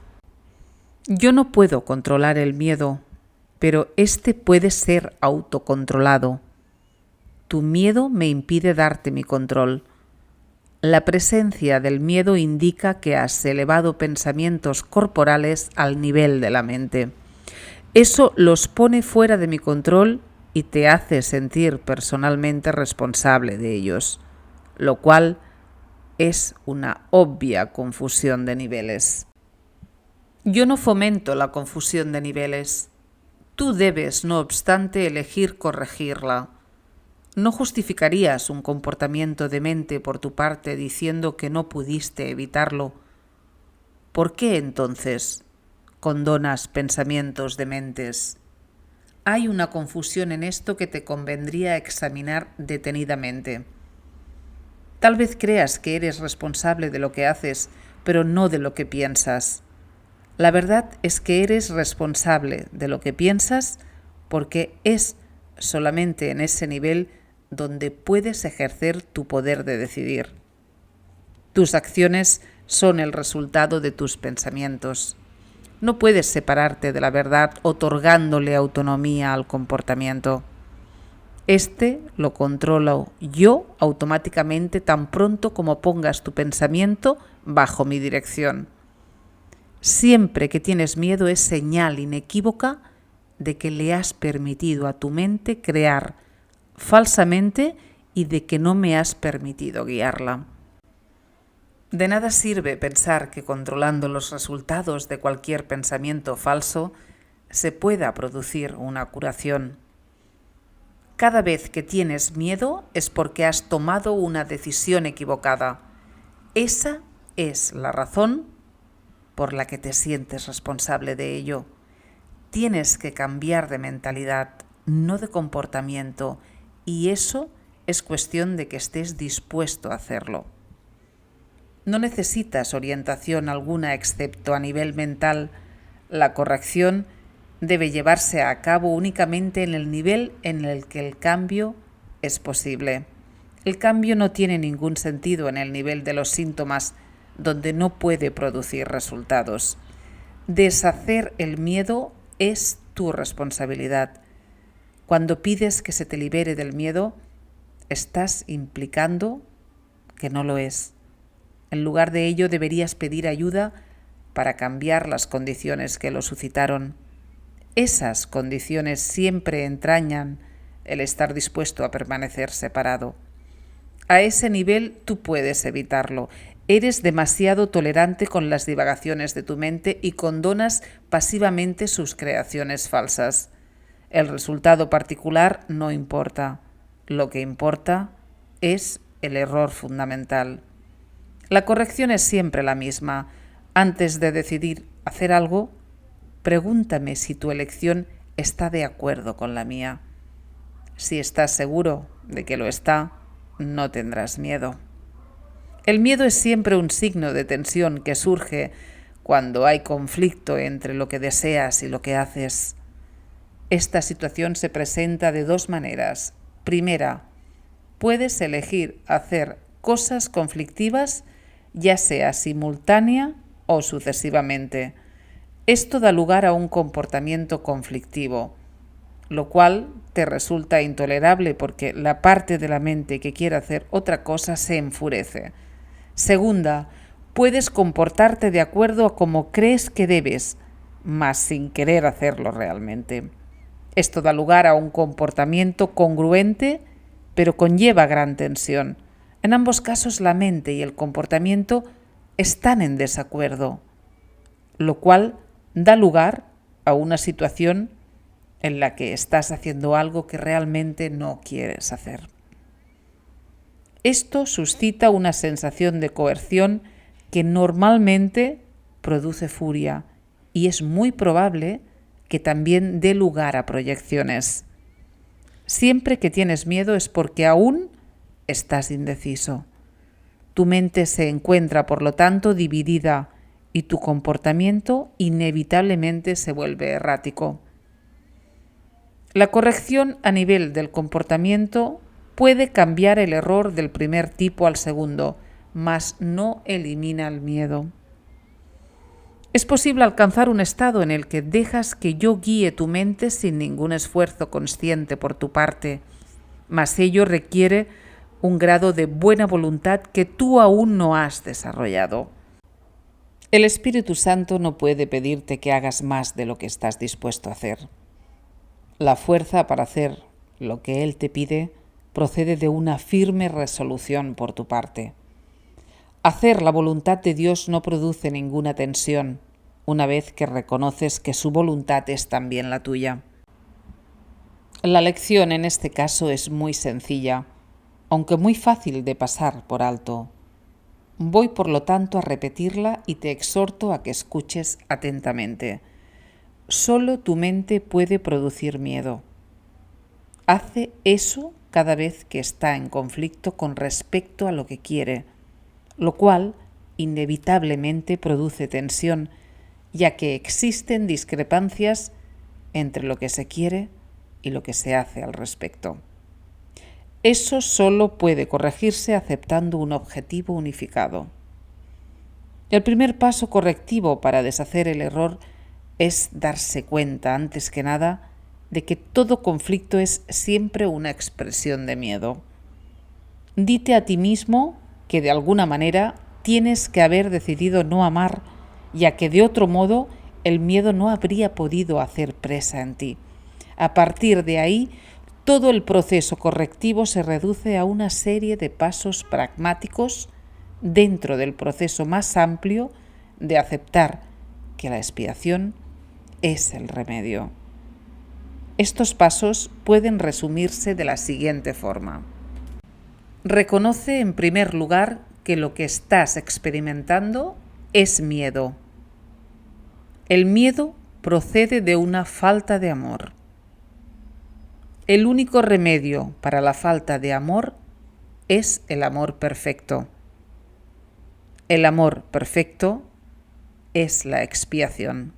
S1: Yo no puedo controlar el miedo, pero este puede ser autocontrolado. Tu miedo me impide darte mi control. La presencia del miedo indica que has elevado pensamientos corporales al nivel de la mente. Eso los pone fuera de mi control y te hace sentir personalmente responsable de ellos, lo cual es una obvia confusión de niveles. Yo no fomento la confusión de niveles. Tú debes, no obstante, elegir corregirla. No justificarías un comportamiento demente por tu parte diciendo que no pudiste evitarlo. ¿Por qué entonces condonas pensamientos dementes? Hay una confusión en esto que te convendría examinar detenidamente. Tal vez creas que eres responsable de lo que haces, pero no de lo que piensas. La verdad es que eres responsable de lo que piensas porque es solamente en ese nivel donde puedes ejercer tu poder de decidir. Tus acciones son el resultado de tus pensamientos. No puedes separarte de la verdad otorgándole autonomía al comportamiento. Este lo controlo yo automáticamente tan pronto como pongas tu pensamiento bajo mi dirección. Siempre que tienes miedo es señal inequívoca de que le has permitido a tu mente crear falsamente y de que no me has permitido guiarla. De nada sirve pensar que controlando los resultados de cualquier pensamiento falso se pueda producir una curación. Cada vez que tienes miedo es porque has tomado una decisión equivocada. Esa es la razón por la que te sientes responsable de ello. Tienes que cambiar de mentalidad, no de comportamiento, y eso es cuestión de que estés dispuesto a hacerlo. No necesitas orientación alguna excepto a nivel mental. La corrección debe llevarse a cabo únicamente en el nivel en el que el cambio es posible. El cambio no tiene ningún sentido en el nivel de los síntomas, donde no puede producir resultados. Deshacer el miedo es tu responsabilidad. Cuando pides que se te libere del miedo, estás implicando que no lo es. En lugar de ello, deberías pedir ayuda para cambiar las condiciones que lo suscitaron. Esas condiciones siempre entrañan el estar dispuesto a permanecer separado. A ese nivel tú puedes evitarlo. Eres demasiado tolerante con las divagaciones de tu mente y condonas pasivamente sus creaciones falsas. El resultado particular no importa. Lo que importa es el error fundamental. La corrección es siempre la misma. Antes de decidir hacer algo, pregúntame si tu elección está de acuerdo con la mía. Si estás seguro de que lo está, no tendrás miedo. El miedo es siempre un signo de tensión que surge cuando hay conflicto entre lo que deseas y lo que haces. Esta situación se presenta de dos maneras. Primera, puedes elegir hacer cosas conflictivas, ya sea simultánea o sucesivamente. Esto da lugar a un comportamiento conflictivo, lo cual te resulta intolerable porque la parte de la mente que quiere hacer otra cosa se enfurece. Segunda, puedes comportarte de acuerdo a como crees que debes, mas sin querer hacerlo realmente. Esto da lugar a un comportamiento congruente, pero conlleva gran tensión. En ambos casos la mente y el comportamiento están en desacuerdo, lo cual da lugar a una situación en la que estás haciendo algo que realmente no quieres hacer. Esto suscita una sensación de coerción que normalmente produce furia y es muy probable que también dé lugar a proyecciones. Siempre que tienes miedo es porque aún estás indeciso. Tu mente se encuentra, por lo tanto, dividida y tu comportamiento inevitablemente se vuelve errático. La corrección a nivel del comportamiento puede cambiar el error del primer tipo al segundo, mas no elimina el miedo. Es posible alcanzar un estado en el que dejas que yo guíe tu mente sin ningún esfuerzo consciente por tu parte, mas ello requiere un grado de buena voluntad que tú aún no has desarrollado. El Espíritu Santo no puede pedirte que hagas más de lo que estás dispuesto a hacer. La fuerza para hacer lo que Él te pide procede de una firme resolución por tu parte. Hacer la voluntad de Dios no produce ninguna tensión, una vez que reconoces que su voluntad es también la tuya. La lección en este caso es muy sencilla, aunque muy fácil de pasar por alto. Voy, por lo tanto, a repetirla y te exhorto a que escuches atentamente. Solo tu mente puede producir miedo. Hace eso cada vez que está en conflicto con respecto a lo que quiere, lo cual inevitablemente produce tensión, ya que existen discrepancias entre lo que se quiere y lo que se hace al respecto. Eso solo puede corregirse aceptando un objetivo unificado. El primer paso correctivo para deshacer el error es darse cuenta, antes que nada, de que todo conflicto es siempre una expresión de miedo. Dite a ti mismo que de alguna manera tienes que haber decidido no amar, ya que de otro modo el miedo no habría podido hacer presa en ti. A partir de ahí, todo el proceso correctivo se reduce a una serie de pasos pragmáticos dentro del proceso más amplio de aceptar que la expiación es el remedio. Estos pasos pueden resumirse de la siguiente forma. Reconoce en primer lugar que lo que estás experimentando es miedo. El miedo procede de una falta de amor. El único remedio para la falta de amor es el amor perfecto. El amor perfecto es la expiación.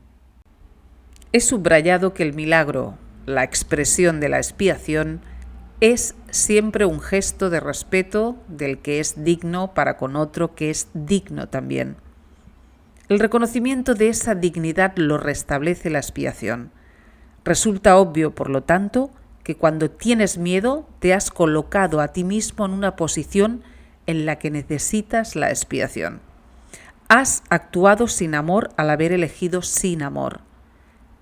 S1: He subrayado que el milagro, la expresión de la expiación, es siempre un gesto de respeto del que es digno para con otro que es digno también. El reconocimiento de esa dignidad lo restablece la expiación. Resulta obvio, por lo tanto, que cuando tienes miedo te has colocado a ti mismo en una posición en la que necesitas la expiación. Has actuado sin amor al haber elegido sin amor.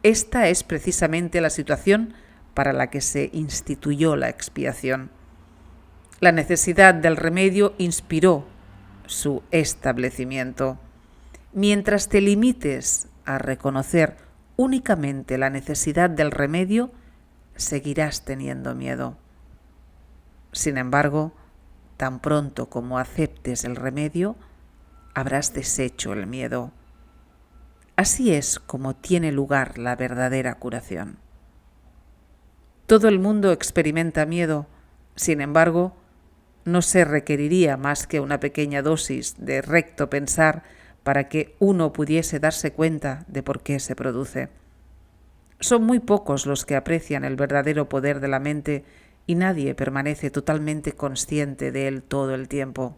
S1: Esta es precisamente la situación para la que se instituyó la expiación. La necesidad del remedio inspiró su establecimiento. Mientras te limites a reconocer únicamente la necesidad del remedio, seguirás teniendo miedo. Sin embargo, tan pronto como aceptes el remedio, habrás deshecho el miedo. Así es como tiene lugar la verdadera curación. Todo el mundo experimenta miedo, sin embargo, no se requeriría más que una pequeña dosis de recto pensar para que uno pudiese darse cuenta de por qué se produce. Son muy pocos los que aprecian el verdadero poder de la mente y nadie permanece totalmente consciente de él todo el tiempo.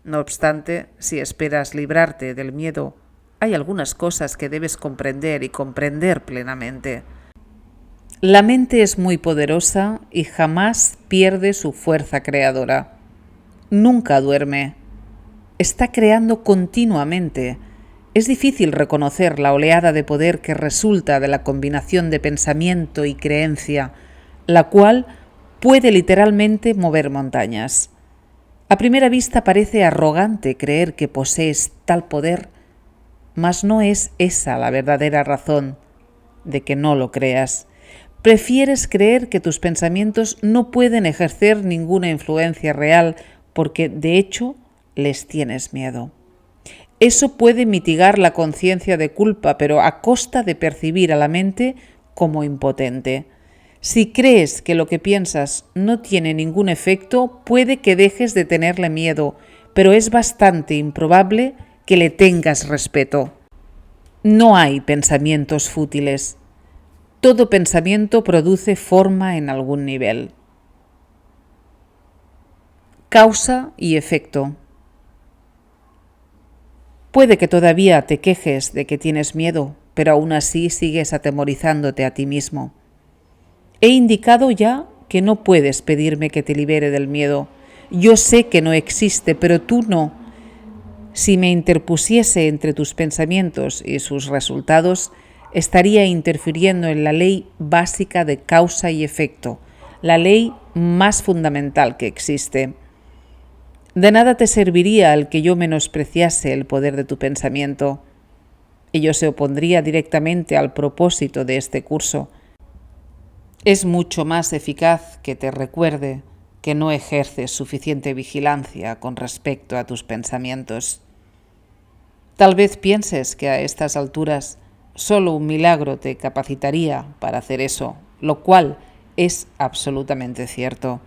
S1: No obstante, si esperas librarte del miedo, hay algunas cosas que debes comprender y comprender plenamente. La mente es muy poderosa y jamás pierde su fuerza creadora. Nunca duerme. Está creando continuamente. Es difícil reconocer la oleada de poder que resulta de la combinación de pensamiento y creencia, la cual puede literalmente mover montañas. A primera vista parece arrogante creer que posees tal poder, mas no es esa la verdadera razón de que no lo creas. Prefieres creer que tus pensamientos no pueden ejercer ninguna influencia real porque, de hecho, les tienes miedo. Eso puede mitigar la conciencia de culpa, pero a costa de percibir a la mente como impotente. Si crees que lo que piensas no tiene ningún efecto, puede que dejes de tenerle miedo, pero es bastante improbable que le tengas respeto. No hay pensamientos fútiles. Todo pensamiento produce forma en algún nivel. Causa y efecto. Puede que todavía te quejes de que tienes miedo, pero aún así sigues atemorizándote a ti mismo. He indicado ya que no puedes pedirme que te libere del miedo. Yo sé que no existe, pero tú no. Si me interpusiese entre tus pensamientos y sus resultados, estaría interfiriendo en la ley básica de causa y efecto, la ley más fundamental que existe. De nada te serviría el que yo menospreciase el poder de tu pensamiento. Ello se opondría directamente al propósito de este curso. Es mucho más eficaz que te recuerde que no ejerces suficiente vigilancia con respecto a tus pensamientos. Tal vez pienses que a estas alturas solo un milagro te capacitaría para hacer eso, lo cual es absolutamente cierto.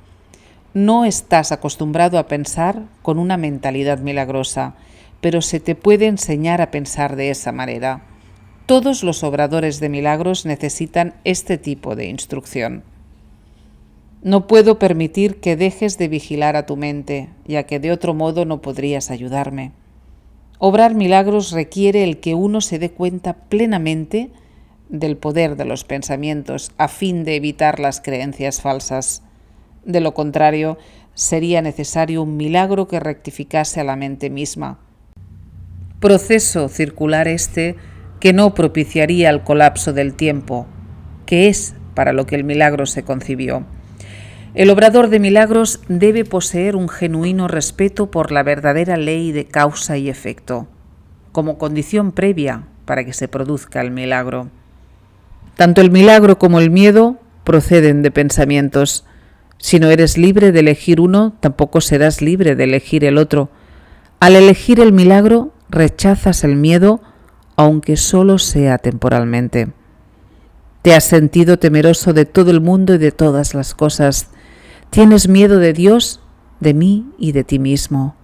S1: No estás acostumbrado a pensar con una mentalidad milagrosa, pero se te puede enseñar a pensar de esa manera. Todos los obradores de milagros necesitan este tipo de instrucción. No puedo permitir que dejes de vigilar a tu mente, ya que de otro modo no podrías ayudarme. Obrar milagros requiere el que uno se dé cuenta plenamente del poder de los pensamientos a fin de evitar las creencias falsas. De lo contrario, sería necesario un milagro que rectificase a la mente misma. Proceso circular este que no propiciaría el colapso del tiempo, que es para lo que el milagro se concibió. El obrador de milagros debe poseer un genuino respeto por la verdadera ley de causa y efecto, como condición previa para que se produzca el milagro. Tanto el milagro como el miedo proceden de pensamientos. Si no eres libre de elegir uno, tampoco serás libre de elegir el otro. Al elegir el milagro, rechazas el miedo, aunque solo sea temporalmente. Te has sentido temeroso de todo el mundo y de todas las cosas. Tienes miedo de Dios, de mí y de ti mismo.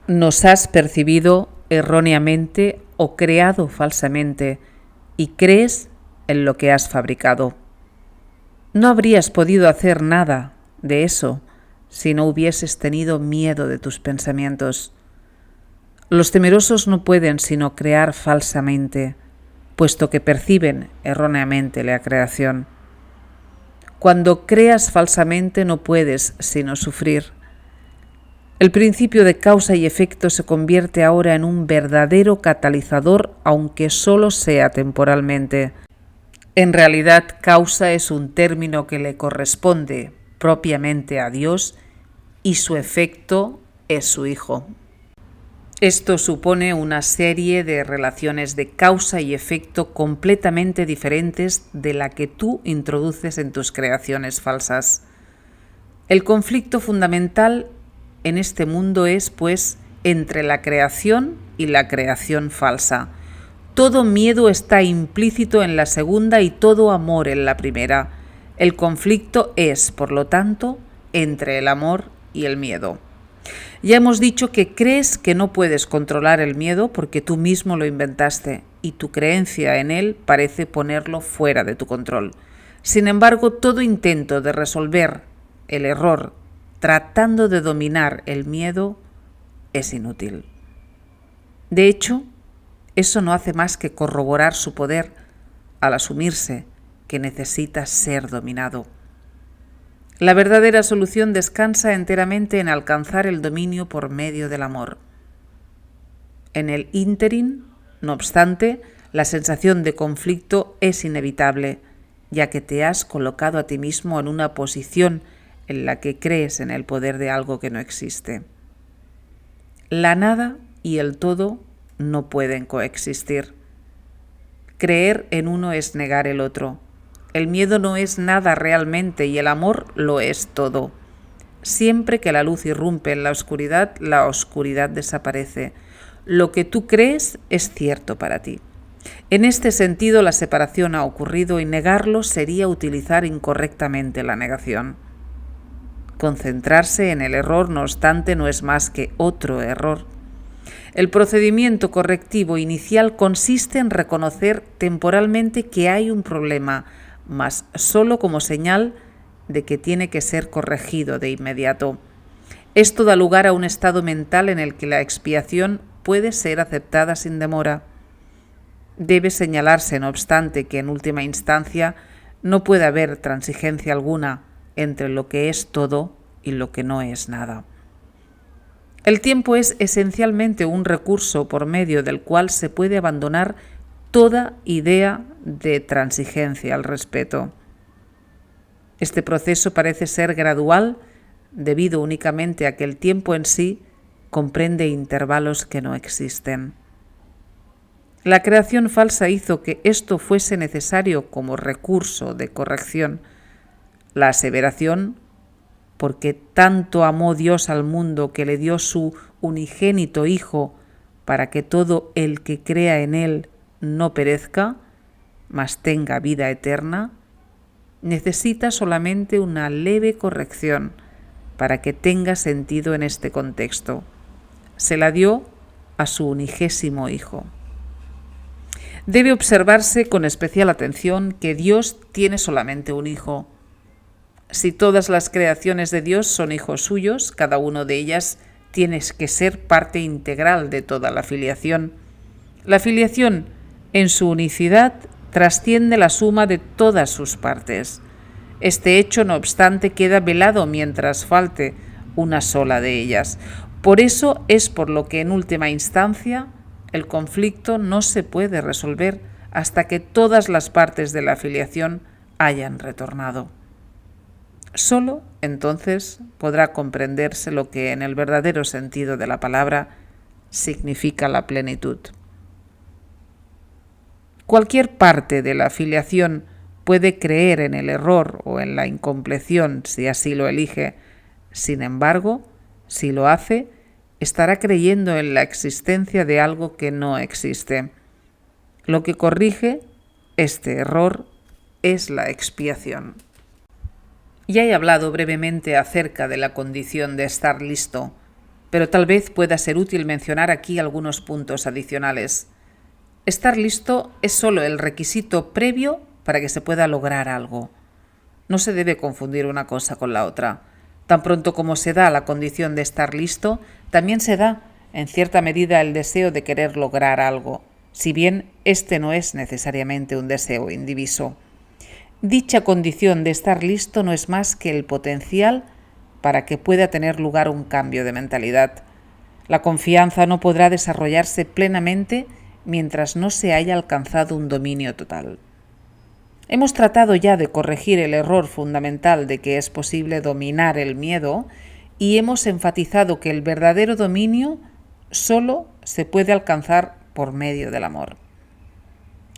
S1: Nos has percibido erróneamente o creado falsamente y crees en lo que has fabricado. No habrías podido hacer nada de eso si no hubieses tenido miedo de tus pensamientos. Los temerosos no pueden sino crear falsamente, puesto que perciben erróneamente la creación. Cuando creas falsamente no puedes sino sufrir. El principio de causa y efecto se convierte ahora en un verdadero catalizador, aunque solo sea temporalmente. En realidad, causa es un término que le corresponde propiamente a Dios y su efecto es su Hijo. Esto supone una serie de relaciones de causa y efecto completamente diferentes de la que tú introduces en tus creaciones falsas. El conflicto fundamental en este mundo es, pues, entre la creación y la creación falsa. Todo miedo está implícito en la segunda y todo amor en la primera. El conflicto es, por lo tanto, entre el amor y el miedo. Ya hemos dicho que crees que no puedes controlar el miedo porque tú mismo lo inventaste y tu creencia en él parece ponerlo fuera de tu control. Sin embargo, todo intento de resolver el error tratando de dominar el miedo es inútil. De hecho, eso no hace más que corroborar su poder al asumirse que necesita ser dominado. La verdadera solución descansa enteramente en alcanzar el dominio por medio del amor. En el ínterin, no obstante, la sensación de conflicto es inevitable, ya que te has colocado a ti mismo en una posición en la que crees en el poder de algo que no existe. La nada y el todo no pueden coexistir. Creer en uno es negar el otro. El miedo no es nada realmente y el amor lo es todo. Siempre que la luz irrumpe en la oscuridad desaparece. Lo que tú crees es cierto para ti. En este sentido, la separación ha ocurrido y negarlo sería utilizar incorrectamente la negación. Concentrarse en el error, no obstante, no es más que otro error. El procedimiento correctivo inicial consiste en reconocer temporalmente que hay un problema, mas solo como señal de que tiene que ser corregido de inmediato. Esto da lugar a un estado mental en el que la expiación puede ser aceptada sin demora. Debe señalarse, no obstante, que en última instancia no puede haber transigencia alguna entre lo que es todo y lo que no es nada. El tiempo es esencialmente un recurso por medio del cual se puede abandonar toda idea de transigencia al respeto. Este proceso parece ser gradual debido únicamente a que el tiempo en sí comprende intervalos que no existen. La creación falsa hizo que esto fuese necesario como recurso de corrección. La aseveración, porque tanto amó Dios al mundo que le dio su unigénito Hijo para que todo el que crea en él no perezca, mas tenga vida eterna, necesita solamente una leve corrección para que tenga sentido en este contexto. Se la dio a su unigésimo Hijo. Debe observarse con especial atención que Dios tiene solamente un Hijo. Si todas las creaciones de Dios son hijos suyos, cada uno de ellas tiene que ser parte integral de toda la filiación. La filiación, en su unicidad, trasciende la suma de todas sus partes. Este hecho, no obstante, queda velado mientras falte una sola de ellas. Por eso es por lo que, en última instancia, el conflicto no se puede resolver hasta que todas las partes de la filiación hayan retornado. Solo entonces podrá comprenderse lo que, en el verdadero sentido de la palabra, significa la plenitud. Cualquier parte de la filiación puede creer en el error o en la incompleción si así lo elige. Sin embargo, si lo hace, estará creyendo en la existencia de algo que no existe. Lo que corrige este error es la expiación. Ya he hablado brevemente acerca de la condición de estar listo, pero tal vez pueda ser útil mencionar aquí algunos puntos adicionales. Estar listo es solo el requisito previo para que se pueda lograr algo. No se debe confundir una cosa con la otra. Tan pronto como se da la condición de estar listo, también se da, en cierta medida, el deseo de querer lograr algo, si bien este no es necesariamente un deseo indiviso. Dicha condición de estar listo no es más que el potencial para que pueda tener lugar un cambio de mentalidad. La confianza no podrá desarrollarse plenamente mientras no se haya alcanzado un dominio total. Hemos tratado ya de corregir el error fundamental de que es posible dominar el miedo y hemos enfatizado que el verdadero dominio solo se puede alcanzar por medio del amor.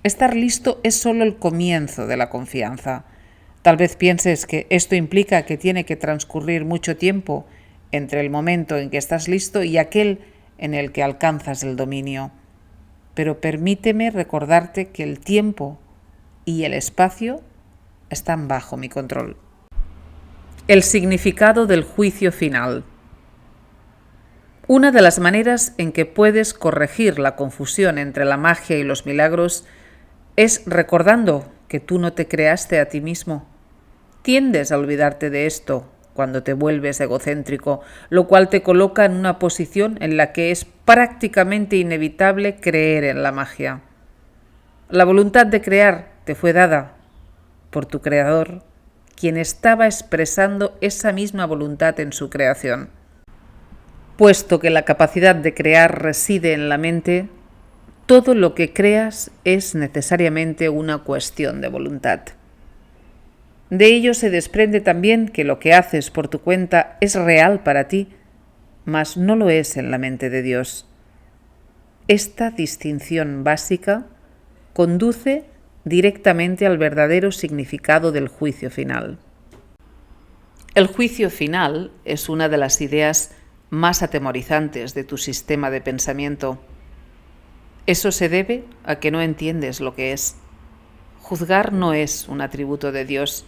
S1: Estar listo es solo el comienzo de la confianza. Tal vez pienses que esto implica que tiene que transcurrir mucho tiempo entre el momento en que estás listo y aquel en el que alcanzas el dominio. Pero permíteme recordarte que el tiempo y el espacio están bajo mi control. El significado del juicio final. Una de las maneras en que puedes corregir la confusión entre la magia y los milagros es recordando que tú no te creaste a ti mismo. Tiendes a olvidarte de esto cuando te vuelves egocéntrico, lo cual te coloca en una posición en la que es prácticamente inevitable creer en la magia. La voluntad de crear te fue dada por tu creador, quien estaba expresando esa misma voluntad en su creación. Puesto que la capacidad de crear reside en la mente, todo lo que creas es necesariamente una cuestión de voluntad. De ello se desprende también que lo que haces por tu cuenta es real para ti, mas no lo es en la mente de Dios. Esta distinción básica conduce directamente al verdadero significado del juicio final. El juicio final es una de las ideas más atemorizantes de tu sistema de pensamiento. Eso se debe a que no entiendes lo que es. Juzgar no es un atributo de Dios.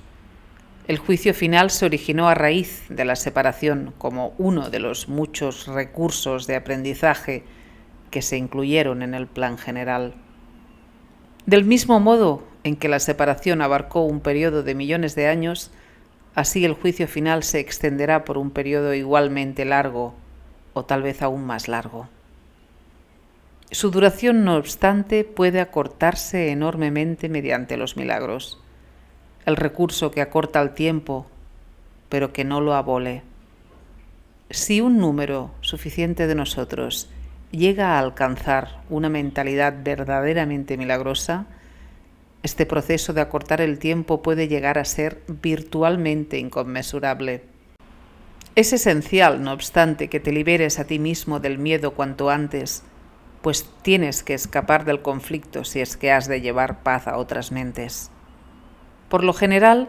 S1: El juicio final se originó a raíz de la separación como uno de los muchos recursos de aprendizaje que se incluyeron en el plan general. Del mismo modo en que la separación abarcó un periodo de millones de años, así el juicio final se extenderá por un periodo igualmente largo o tal vez aún más largo. Su duración, no obstante, puede acortarse enormemente mediante los milagros, el recurso que acorta el tiempo, pero que no lo abole. Si un número suficiente de nosotros llega a alcanzar una mentalidad verdaderamente milagrosa, este proceso de acortar el tiempo puede llegar a ser virtualmente inconmensurable. Es esencial, no obstante, que te liberes a ti mismo del miedo cuanto antes, pues tienes que escapar del conflicto si es que has de llevar paz a otras mentes. Por lo general,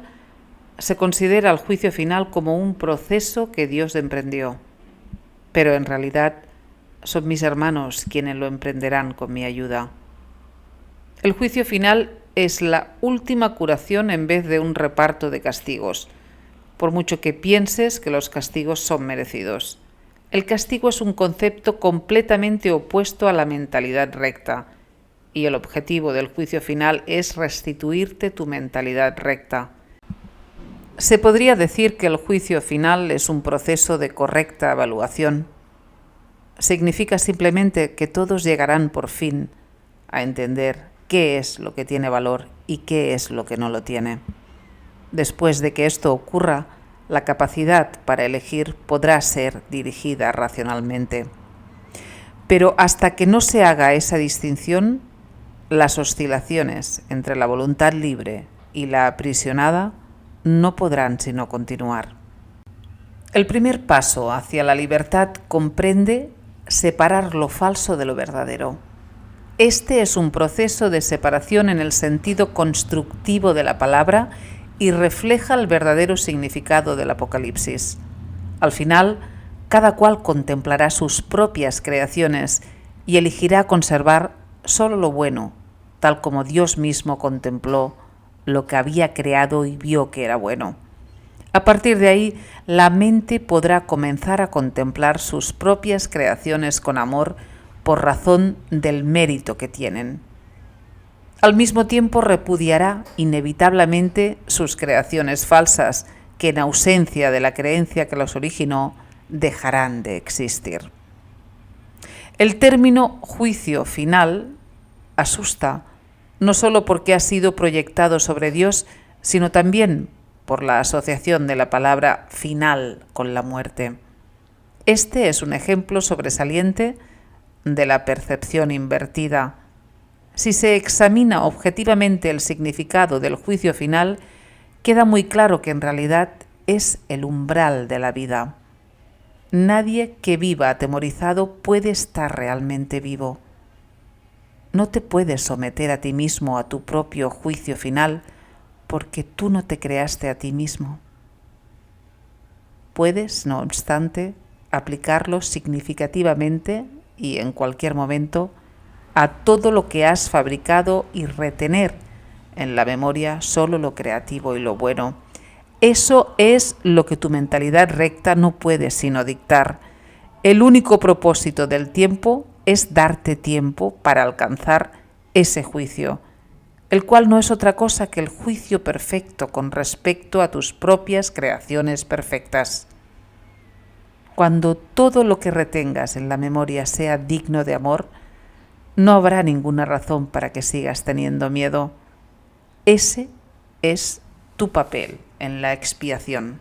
S1: se considera el juicio final como un proceso que Dios emprendió, pero en realidad son mis hermanos quienes lo emprenderán con mi ayuda. El juicio final es la última curación en vez de un reparto de castigos, por mucho que pienses que los castigos son merecidos. El castigo es un concepto completamente opuesto a la mentalidad recta, y el objetivo del juicio final es restituirte tu mentalidad recta. Se podría decir que el juicio final es un proceso de correcta evaluación. Significa simplemente que todos llegarán por fin a entender qué es lo que tiene valor y qué es lo que no lo tiene. Después de que esto ocurra, la capacidad para elegir podrá ser dirigida racionalmente. Pero hasta que no se haga esa distinción, las oscilaciones entre la voluntad libre y la aprisionada no podrán sino continuar. El primer paso hacia la libertad comprende separar lo falso de lo verdadero. Este es un proceso de separación en el sentido constructivo de la palabra y refleja el verdadero significado del Apocalipsis. Al final, cada cual contemplará sus propias creaciones y elegirá conservar solo lo bueno, tal como Dios mismo contempló lo que había creado y vio que era bueno. A partir de ahí, la mente podrá comenzar a contemplar sus propias creaciones con amor por razón del mérito que tienen. Al mismo tiempo repudiará inevitablemente sus creaciones falsas, que en ausencia de la creencia que los originó, dejarán de existir. El término juicio final asusta, no solo porque ha sido proyectado sobre Dios, sino también por la asociación de la palabra final con la muerte. Este es un ejemplo sobresaliente de la percepción invertida. Si se examina objetivamente el significado del juicio final, queda muy claro que en realidad es el umbral de la vida. Nadie que viva atemorizado puede estar realmente vivo. No te puedes someter a ti mismo a tu propio juicio final porque tú no te creaste a ti mismo. Puedes, no obstante, aplicarlo significativamente y en cualquier momento a todo lo que has fabricado y retener en la memoria solo lo creativo y lo bueno. Eso es lo que tu mentalidad recta no puede sino dictar. El único propósito del tiempo es darte tiempo para alcanzar ese juicio, el cual no es otra cosa que el juicio perfecto con respecto a tus propias creaciones perfectas. Cuando todo lo que retengas en la memoria sea digno de amor, no habrá ninguna razón para que sigas teniendo miedo. Ese es tu papel en la expiación.